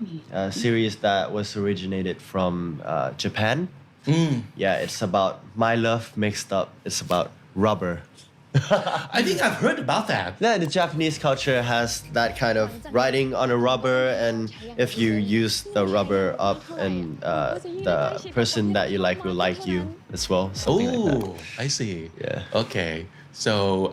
[SPEAKER 2] series that was originated from Japan. Yeah, it's about my love mixed up. It's about rubber.
[SPEAKER 3] I think I've heard about that.
[SPEAKER 2] Yeah, the Japanese culture has that kind of riding on a rubber, and if you use the rubber up, and the person that you like will like you as well. Something like that.
[SPEAKER 3] I see.
[SPEAKER 2] Yeah.
[SPEAKER 3] Okay. So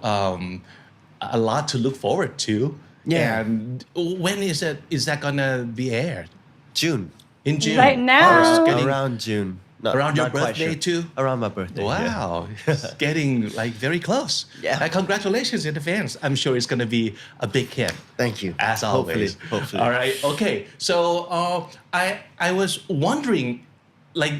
[SPEAKER 3] a lot to look forward to.
[SPEAKER 2] Yeah.
[SPEAKER 3] And when is that gonna be aired?
[SPEAKER 2] June.
[SPEAKER 3] In June.
[SPEAKER 1] Right now.
[SPEAKER 3] Getting
[SPEAKER 2] Around June.
[SPEAKER 3] Around your
[SPEAKER 2] not quite
[SPEAKER 3] birthday
[SPEAKER 2] sure.
[SPEAKER 3] too?
[SPEAKER 2] Around my birthday. yeah.
[SPEAKER 3] Wow, it's getting like very close.
[SPEAKER 2] Yeah.
[SPEAKER 3] Congratulations in advance. I'm sure it's going to be a big hit.
[SPEAKER 2] Thank you.
[SPEAKER 3] As always.
[SPEAKER 2] Hopefully.
[SPEAKER 3] All right. Okay. So I was wondering, like,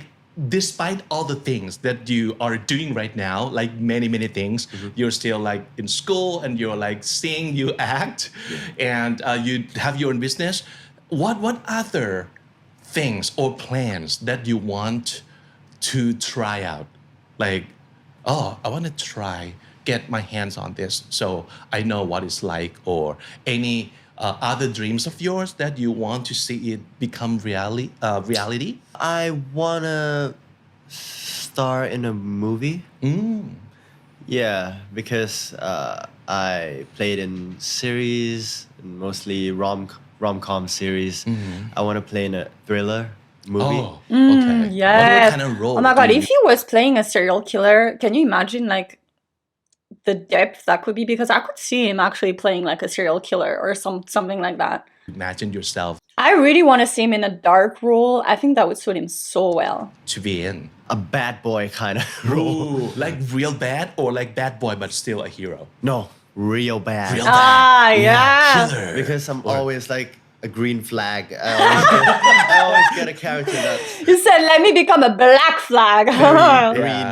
[SPEAKER 3] despite all the things that you are doing right now, like many things, you're still like in school and you're like sing, you act, and you have your own business. What other things or plans that you want to try out? Like, oh, I want to try get my hands on this so I know what it's like, or any other dreams of yours that you want to see it become reality?
[SPEAKER 2] I wanna star in a movie. Yeah, because I played in series, mostly rom-com series. I want to play in a thriller movie.
[SPEAKER 3] Oh, okay.
[SPEAKER 1] Yes.
[SPEAKER 3] What kind of role?
[SPEAKER 1] Oh my god,
[SPEAKER 3] do you-
[SPEAKER 1] if he was playing a serial killer, can you imagine like the depth that could be? Because I could see him actually playing like a serial killer or something like that.
[SPEAKER 3] imagine yourself
[SPEAKER 1] I really want to see him in a dark role. I think that would suit him so well.
[SPEAKER 3] to be in?
[SPEAKER 2] A bad boy kind of role.
[SPEAKER 3] Ooh, like real bad or like bad boy but still a hero?
[SPEAKER 2] No, real bad.
[SPEAKER 3] Real
[SPEAKER 1] Ah,
[SPEAKER 3] bad.
[SPEAKER 1] yeah.
[SPEAKER 3] Killer.
[SPEAKER 2] Because I'm
[SPEAKER 3] Or-
[SPEAKER 2] always like a green flag. I always get a character that's
[SPEAKER 1] You said, let me become a black flag.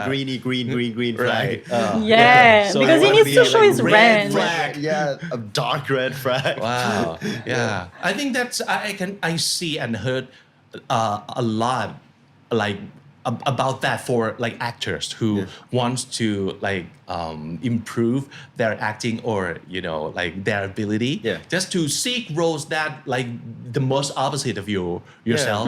[SPEAKER 2] green flag.
[SPEAKER 3] Right.
[SPEAKER 1] Yeah,
[SPEAKER 3] So
[SPEAKER 1] because
[SPEAKER 3] you
[SPEAKER 1] he
[SPEAKER 3] wanna
[SPEAKER 1] needs
[SPEAKER 3] be
[SPEAKER 1] to
[SPEAKER 3] like
[SPEAKER 1] show his
[SPEAKER 3] red
[SPEAKER 1] range.
[SPEAKER 3] flag.
[SPEAKER 2] Yeah, a dark red flag.
[SPEAKER 3] Wow. Yeah. I think that's I see and heard a lot like about that for like actors who wants to like improve their acting or like their ability just to seek roles that like the most opposite of yourself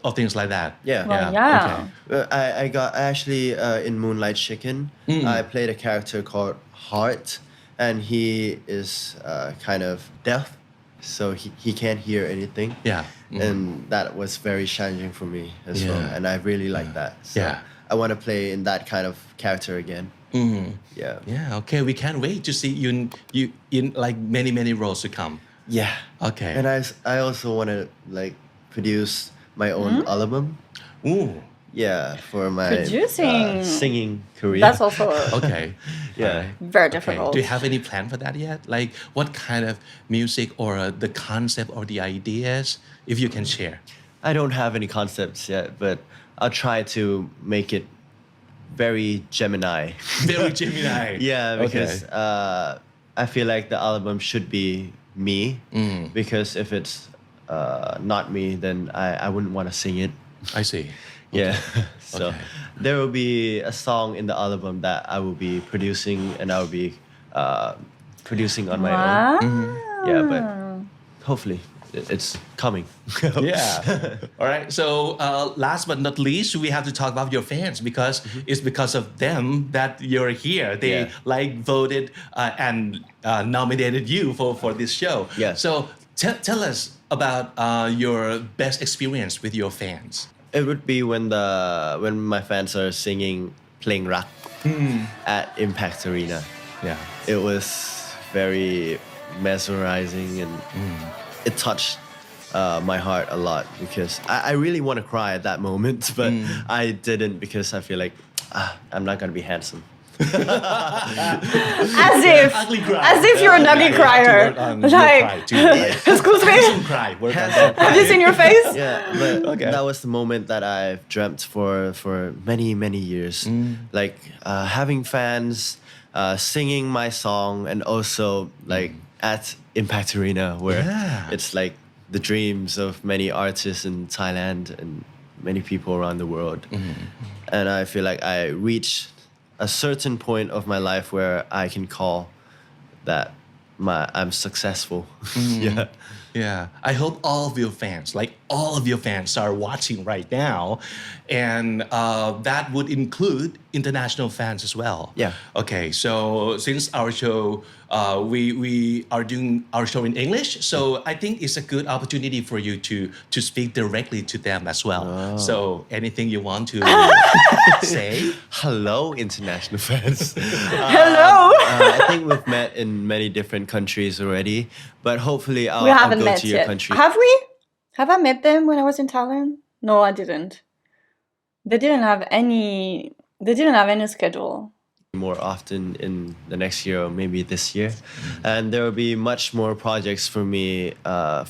[SPEAKER 3] or things like that.
[SPEAKER 1] Well, yeah.
[SPEAKER 2] I got actually in Moonlight Chicken. I played a character called Heart, and he is kind of deaf, so he can't hear anything.
[SPEAKER 3] Yeah.
[SPEAKER 2] And that was very challenging for me as well,
[SPEAKER 3] Yeah.
[SPEAKER 2] and I really like that. So
[SPEAKER 3] Yeah.
[SPEAKER 2] I want to play in that kind of character again. Yeah.
[SPEAKER 3] Yeah. Okay. We can't wait to see you in like many roles to come.
[SPEAKER 2] Yeah.
[SPEAKER 3] Okay.
[SPEAKER 2] And I also want to like produce my own album.
[SPEAKER 3] Ooh.
[SPEAKER 2] Yeah, for my
[SPEAKER 1] Producing.
[SPEAKER 2] singing career.
[SPEAKER 1] That's also
[SPEAKER 3] Okay.
[SPEAKER 2] Yeah.
[SPEAKER 1] very
[SPEAKER 3] Okay.
[SPEAKER 1] difficult.
[SPEAKER 3] Do you have any plan for that yet? Like what kind of music or the concept or the ideas, if you can share?
[SPEAKER 2] I don't have any concepts yet, but I'll try to make it very Gemini.
[SPEAKER 3] Very Gemini.
[SPEAKER 2] Yeah, because
[SPEAKER 3] Okay.
[SPEAKER 2] I feel like the album should be me. Because if it's not me, then I wouldn't want to sing it.
[SPEAKER 3] I see.
[SPEAKER 2] Yeah. So
[SPEAKER 3] Okay.
[SPEAKER 2] there will be a song in the album that I will be producing, and I will be producing on my own. Yeah, but hopefully it's coming.
[SPEAKER 3] Yeah. All right. So last but not least, we have to talk about your fans because it's because of them that you're here. They like voted and nominated you for this show.
[SPEAKER 2] Yeah.
[SPEAKER 3] So tell us about your best experience with your fans.
[SPEAKER 2] It would be when my fans are singing Playing Rock at Impact Arena.
[SPEAKER 3] Yeah.
[SPEAKER 2] It was very mesmerizing, and it touched my heart a lot because I really want to cry at that moment, but I didn't because I feel like I'm not gonna be handsome.
[SPEAKER 1] As if you're a nugget crier. Like, excuse me?
[SPEAKER 3] Cry. Work on
[SPEAKER 1] Have you seen your face?
[SPEAKER 2] Yeah, but that was the moment that I've dreamt for many years. Like having fans singing my song, and also like at Impact Arena where it's like the dreams of many artists in Thailand and many people around the world. And I feel like I reached a certain point of my life where I can call that I'm successful. Yeah.
[SPEAKER 3] Yeah, I hope all of your fans, like all of your fans, are watching right now, and that would include international fans as well.
[SPEAKER 2] Yeah.
[SPEAKER 3] Okay, so since our show, we are doing our show in English, so I think it's a good opportunity for you to speak directly to them as well. So anything you want to say?
[SPEAKER 2] Hello, international fans.
[SPEAKER 1] Hello.
[SPEAKER 2] I think we've met in many different countries already, but hopefully
[SPEAKER 1] We
[SPEAKER 2] I'll
[SPEAKER 1] haven't
[SPEAKER 2] go
[SPEAKER 1] met
[SPEAKER 2] to your
[SPEAKER 1] yet.
[SPEAKER 2] country.
[SPEAKER 1] Have we? Have I met them when I was in Thailand? No, I didn't. They didn't have any schedule.
[SPEAKER 2] More often in the next year or maybe this year, and there will be much more projects for me,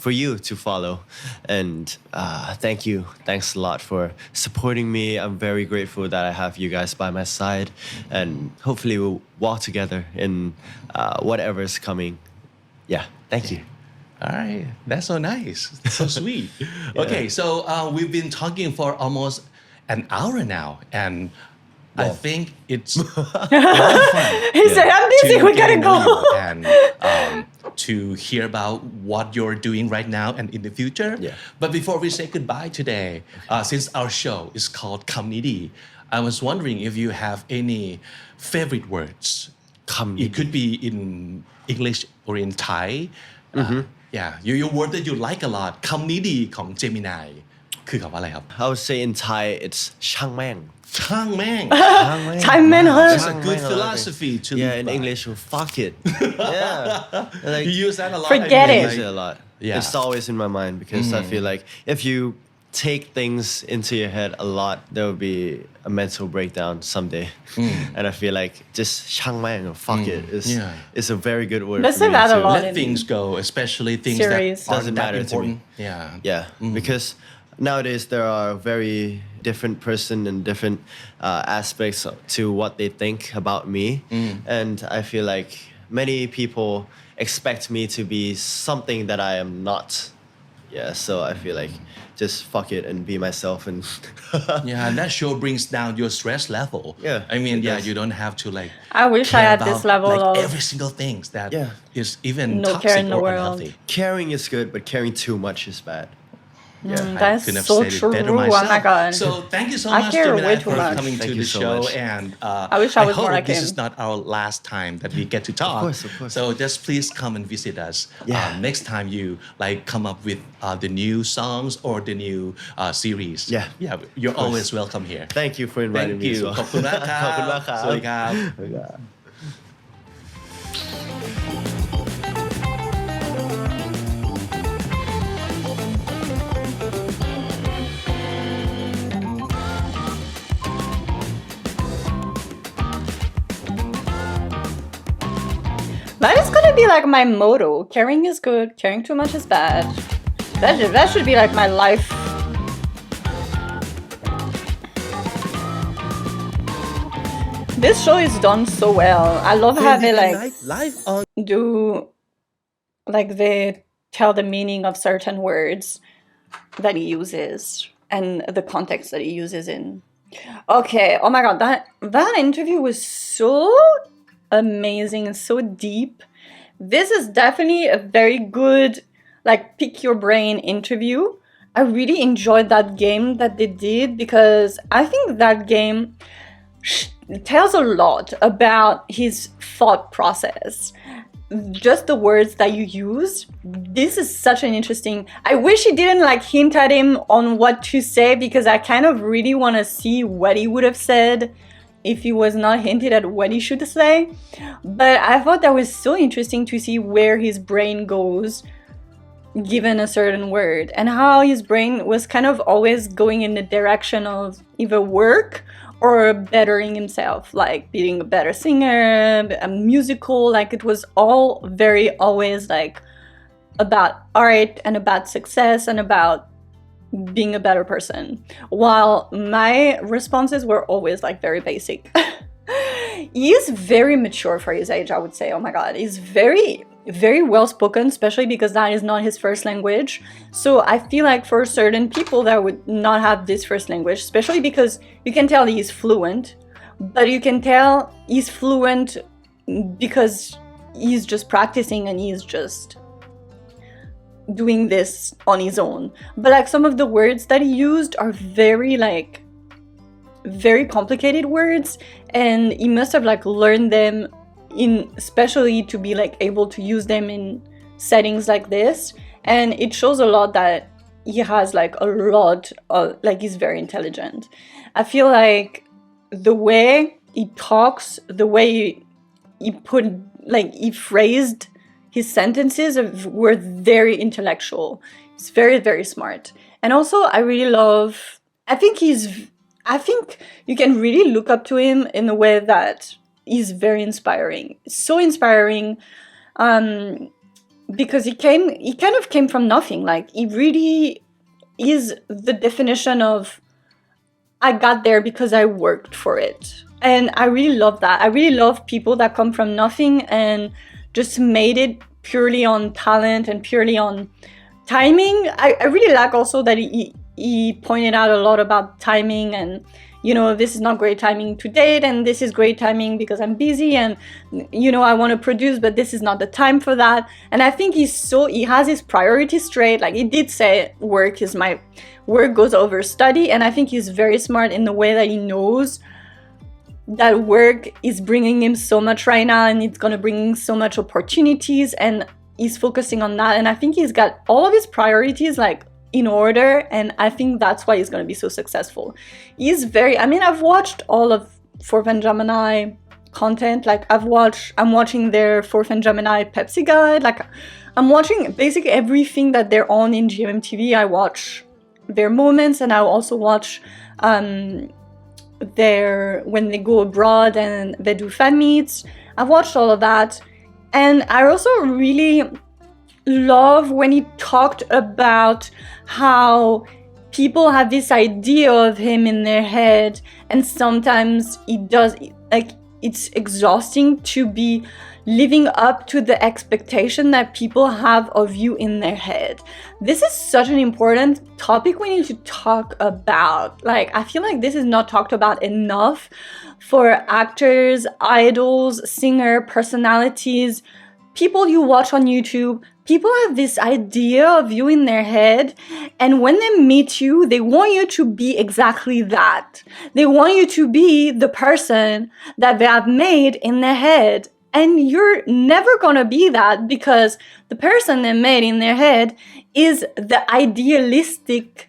[SPEAKER 2] for you to follow. And thanks a lot for supporting me. I'm very grateful that I have you guys by my side, and hopefully we'll walk together in whatever is coming. Yeah, thank you.
[SPEAKER 3] All right, that's so nice, so sweet. Okay, so we've been talking for almost an hour now, and I think it's a lot of fun.
[SPEAKER 1] He said, "I'm busy. We gotta go."
[SPEAKER 3] And to hear about what you're doing right now and in the future.
[SPEAKER 2] Yeah.
[SPEAKER 3] But before we say goodbye today, since our show is called Community, I was wondering if you have any favorite words. It could be in English or in Thai. Your word that you like a lot. คำนี้ดีของ Gemini คือคำว่าอะไรครับ
[SPEAKER 2] I would say in Thai it's ช่างแม่ง
[SPEAKER 3] ช่างแม่ง
[SPEAKER 1] Time man, huh?
[SPEAKER 3] It's a good philosophy to live
[SPEAKER 2] in
[SPEAKER 3] by.
[SPEAKER 2] English well, fuck it. Like,
[SPEAKER 3] You use that a lot.
[SPEAKER 1] Forget
[SPEAKER 2] I
[SPEAKER 1] it.
[SPEAKER 2] use it a lot.
[SPEAKER 3] Yeah.
[SPEAKER 2] It's always in my mind because I feel like if you take things into your head a lot, there will be a mental breakdown someday. And I feel like just ช่างแม่ง or fuck it is a very good word
[SPEAKER 1] They
[SPEAKER 2] for
[SPEAKER 1] say
[SPEAKER 2] me
[SPEAKER 1] that a
[SPEAKER 2] to-
[SPEAKER 1] lot.
[SPEAKER 3] Let things go, especially things
[SPEAKER 1] Series.
[SPEAKER 3] that aren't
[SPEAKER 2] Doesn't
[SPEAKER 3] that
[SPEAKER 2] matter to me.
[SPEAKER 3] important.
[SPEAKER 2] Yeah, because nowadays there are very different person and different aspects to what they think about me, and I feel like many people expect me to be something that I am not. Yeah, so I feel like just fuck it and be myself and
[SPEAKER 3] Yeah, and that sure brings down your stress level.
[SPEAKER 2] Yeah,
[SPEAKER 3] I mean,
[SPEAKER 2] it does.
[SPEAKER 3] you don't have to like.
[SPEAKER 1] I wish I
[SPEAKER 3] care
[SPEAKER 1] had this
[SPEAKER 3] about,
[SPEAKER 1] level
[SPEAKER 3] like,
[SPEAKER 1] of
[SPEAKER 3] every single thing that is even
[SPEAKER 1] no
[SPEAKER 3] toxic
[SPEAKER 1] care in the
[SPEAKER 3] or
[SPEAKER 1] world.
[SPEAKER 3] unhealthy.
[SPEAKER 2] caring is good, but caring too much is bad.
[SPEAKER 1] That's
[SPEAKER 3] Couldn't have
[SPEAKER 1] so
[SPEAKER 3] said it
[SPEAKER 1] true.
[SPEAKER 3] better
[SPEAKER 1] Oh
[SPEAKER 3] myself.
[SPEAKER 1] my god.
[SPEAKER 3] So thank you so
[SPEAKER 1] I
[SPEAKER 3] much,
[SPEAKER 1] care
[SPEAKER 3] Gemini,
[SPEAKER 1] way too
[SPEAKER 3] for
[SPEAKER 1] much.
[SPEAKER 3] coming
[SPEAKER 2] Thank
[SPEAKER 3] to
[SPEAKER 2] you
[SPEAKER 3] the
[SPEAKER 2] so
[SPEAKER 3] show.
[SPEAKER 2] much.
[SPEAKER 3] And
[SPEAKER 1] I wish I was
[SPEAKER 3] hope
[SPEAKER 1] more like
[SPEAKER 3] this
[SPEAKER 1] him.
[SPEAKER 3] is not our last time that we get to talk.
[SPEAKER 2] Of course.
[SPEAKER 3] So just please come and visit us.
[SPEAKER 2] Yeah.
[SPEAKER 3] Next time you like come up with the new songs or the new series.
[SPEAKER 2] Yeah.
[SPEAKER 3] You're always welcome here.
[SPEAKER 2] Thank you for inviting
[SPEAKER 3] Thank
[SPEAKER 2] me as
[SPEAKER 3] you.
[SPEAKER 2] well.
[SPEAKER 3] ขอบคุณมากครับ
[SPEAKER 2] ขอบคุณมากครับ
[SPEAKER 3] สวัสดีครับ
[SPEAKER 1] That is gonna be like my motto. Caring is good, caring too much is bad. That should be like my life. This show is done so well. I love how they like
[SPEAKER 3] live on
[SPEAKER 1] do like they tell the meaning of certain words that he uses and the context that he uses in. Okay, oh my god, that interview was so amazing and so deep. This is definitely a very good like pick your brain interview. I really enjoyed that game that they did because I think that game tells a lot about his thought process. Just the words that you use. This is such an interesting. I wish he didn't like hint at him on what to say because I kind of really want to see what he would have said if he was not hinted at what he should say. But I thought that was so interesting to see where his brain goes given a certain word and how his brain was kind of always going in the direction of either work or bettering himself, like being a better singer, a musical, like it was all very always like about art and about success and about being a better person. While my responses were always like very basic. He is very mature for his age, I would say. Oh my god, he's very well spoken, especially because that is not his first language. So I feel like for certain people that would not have this first language, especially because you can tell he's fluent, but you can tell he's fluent because he's just practicing and he's just doing this on his own. But like some of the words that he used are very complicated words, and he must have like learned them in especially to be like able to use them in settings like this. And it shows a lot that he has like a lot of like he's very intelligent. I feel like the way he talks, the way he put like he phrased his sentences were very intellectual. He's very smart. And also I really love, I think you can really look up to him in a way that is very inspiring. So inspiring, because he kind of came from nothing. Like, he really is the definition of, I got there because I worked for it. And I really love that. I really love people that come from nothing and just made it purely on talent and purely on timing. I really like also that he pointed out a lot about timing and, you know, this is not great timing to date and this is great timing because I'm busy and, you know, I want to produce, but this is not the time for that. And I think he has his priorities straight. Like, he did say work goes over study, and I think he's very smart in the way that he knows that work is bringing him so much right now and it's going to bring so much opportunities, and he's focusing on that. And I think he's got all of his priorities like in order, and I think that's why he's going to be so successful. I've watched all of 4th and Gemini content. Like, I'm watching their 4th and Gemini Pepsi guide. Like, I'm watching basically everything that they're on in GMTV. I watch their moments, and I also watch when they go abroad and they do fan meets. I've watched all of that, and I also really love when he talked about how people have this idea of him in their head, and sometimes it's exhausting to be living up to the expectation that people have of you in their head. This is such an important topic we need to talk about. Like, I feel like this is not talked about enough for actors, idols, singer, personalities, people you watch on YouTube. People have this idea of you in their head, and when they meet you, they want you to be exactly that. They want you to be the person that they have made in their head. And you're never gonna be that, because the person they made in their head is the idealistic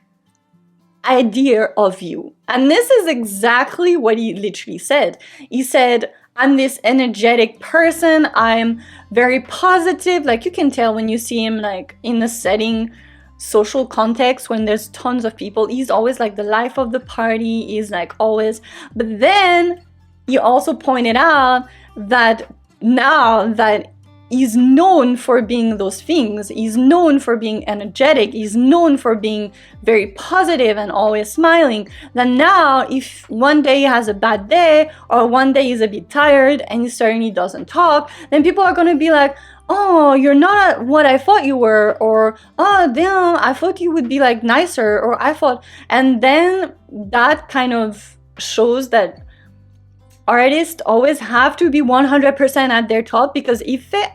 [SPEAKER 1] idea of you. And this is exactly what he literally said. He said, I'm this energetic person, I'm very positive. Like, you can tell when you see him like in a setting, social context, when there's tons of people, he's always like the life of the party, he's like always. But then he also pointed out that now that he's known for being those things, he's known for being energetic, he's known for being very positive and always smiling, then now if one day he has a bad day or one day he's a bit tired and he suddenly doesn't talk, then people are going to be like, oh, you're not what I thought you were, or oh damn, I thought you would be like nicer, or I thought, and then that kind of shows that artists always have to be 100% at their top, because if they,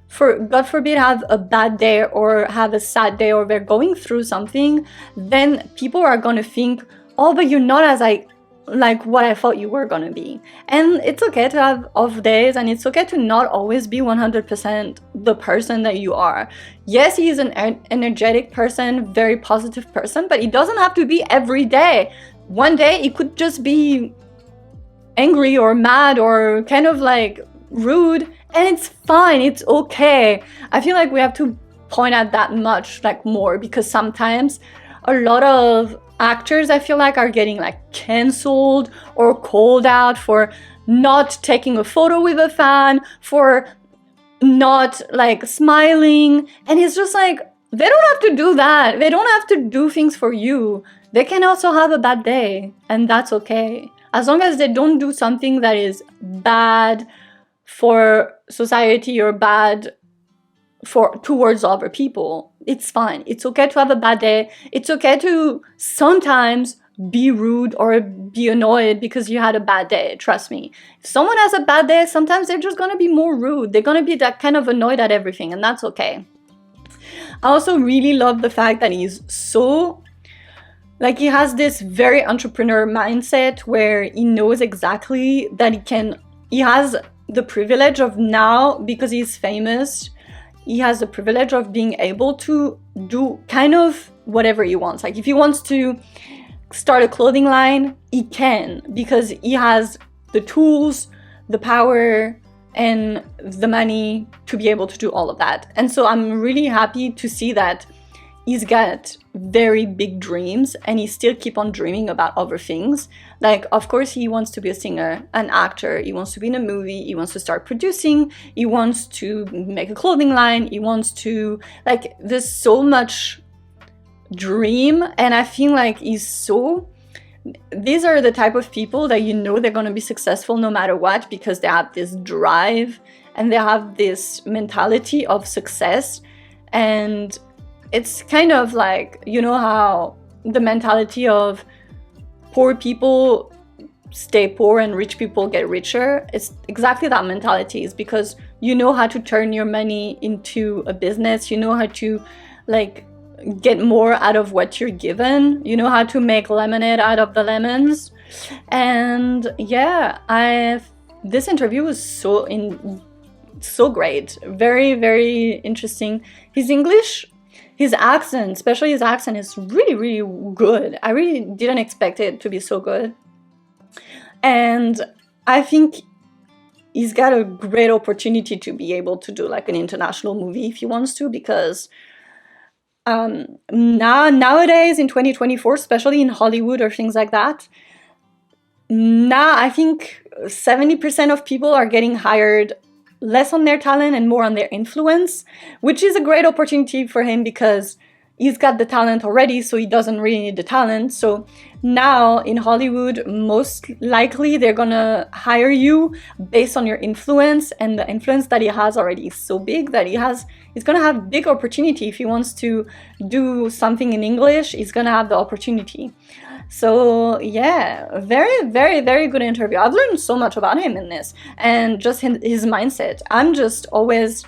[SPEAKER 1] for God forbid, have a bad day or have a sad day or they're going through something, then people are going to think, oh, but you're not as like what I thought you were going to be. And it's okay to have off days, and it's okay to not always be 100% the person that you are. Yes, he is an energetic person, very positive person, but it doesn't have to be every day. One day it could just be angry or mad or kind of like rude, and it's fine, it's okay. I feel like we have to point at that much like more, because sometimes a lot of actors, I feel like, are getting like cancelled or called out for not taking a photo with a fan, for not like smiling, and it's just like, they don't have to do that. They don't have to do things for you. They can also have a bad day, and that's okay. As long as they don't do something that is bad for society or bad towards other people, it's fine. It's okay to have a bad day. It's okay to sometimes be rude or be annoyed because you had a bad day. Trust me. If someone has a bad day, sometimes they're just going to be more rude. They're going to be that kind of annoyed at everything, and that's okay. I also really love the fact that he's so, like, he has this very entrepreneur mindset where he knows exactly that he has the privilege of now, because he's famous, he has the privilege of being able to do kind of whatever he wants. Like, if he wants to start a clothing line, he can, because he has the tools, the power, and the money to be able to do all of that. And so I'm really happy to see that he's got very big dreams and he still keep on dreaming about other things. Like, of course, he wants to be a singer, an actor, he wants to be in a movie, he wants to start producing, he wants to make a clothing line, he wants to, like, there's so much dream. And I feel like these are the type of people that you know they're going to be successful no matter what, because they have this drive and they have this mentality of success. And it's kind of like, you know how the mentality of poor people stay poor and rich people get richer? It's exactly that mentality. It's because you know how to turn your money into a business. You know how to, like, get more out of what you're given. You know how to make lemonade out of the lemons. And yeah, this interview was so great. Very, very interesting. His English, his accent, especially his accent, is really, really good. I really didn't expect it to be so good. And I think he's got a great opportunity to be able to do like an international movie if he wants to, because nowadays in 2024, especially in Hollywood or things like that, I think 70% of people are getting hired less on their talent and more on their influence, which is a great opportunity for him because he's got the talent already, so he doesn't really need the talent. So now in Hollywood, most likely they're gonna hire you based on your influence, and the influence that he has already is so big that he's gonna have big opportunity. If he wants to do something in English, he's gonna have the opportunity. So yeah, very, very, very good interview. I've learned so much about him in this, and just his mindset. I'm just always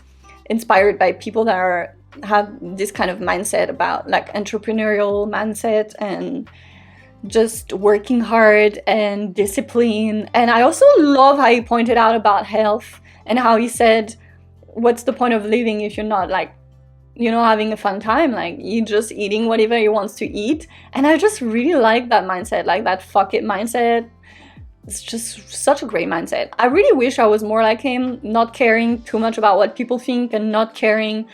[SPEAKER 1] inspired by people that have this kind of mindset about like entrepreneurial mindset and just working hard and discipline. And I also love how he pointed out about health and how he said, what's the point of living if you're not like, you know, having a fun time? Like, you just eating whatever he wants to eat. And I just really like that mindset, like that fuck it mindset. It's just such a great mindset. I really wish I was more like him, not caring too much about what people think and not caring.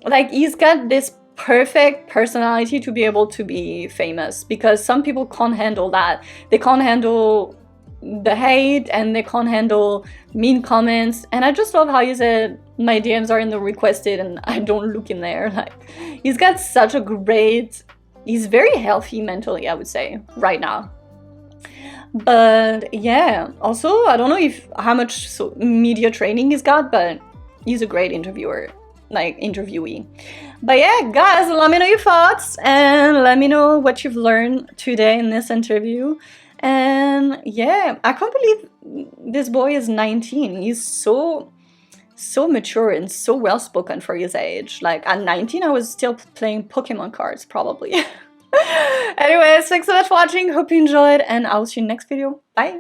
[SPEAKER 1] Like, he's got this perfect personality to be able to be famous, because some people can't handle that. They can't handle the hate and they can't handle mean comments. And I just love how he said, my DMs are in the requested and I don't look in there. Like, he's got such a he's very healthy mentally, I would say, right now. But yeah, also, I don't know how much media training he's got, but he's a great interviewee. But yeah, guys, let me know your thoughts and let me know what you've learned today in this interview. And yeah, I can't believe this boy is 19. He's so mature and so well spoken for his age. Like, at 19, I was still playing Pokemon cards, probably. Anyways, thanks so much for watching. Hope you enjoyed, and I'll see you in the next video. Bye.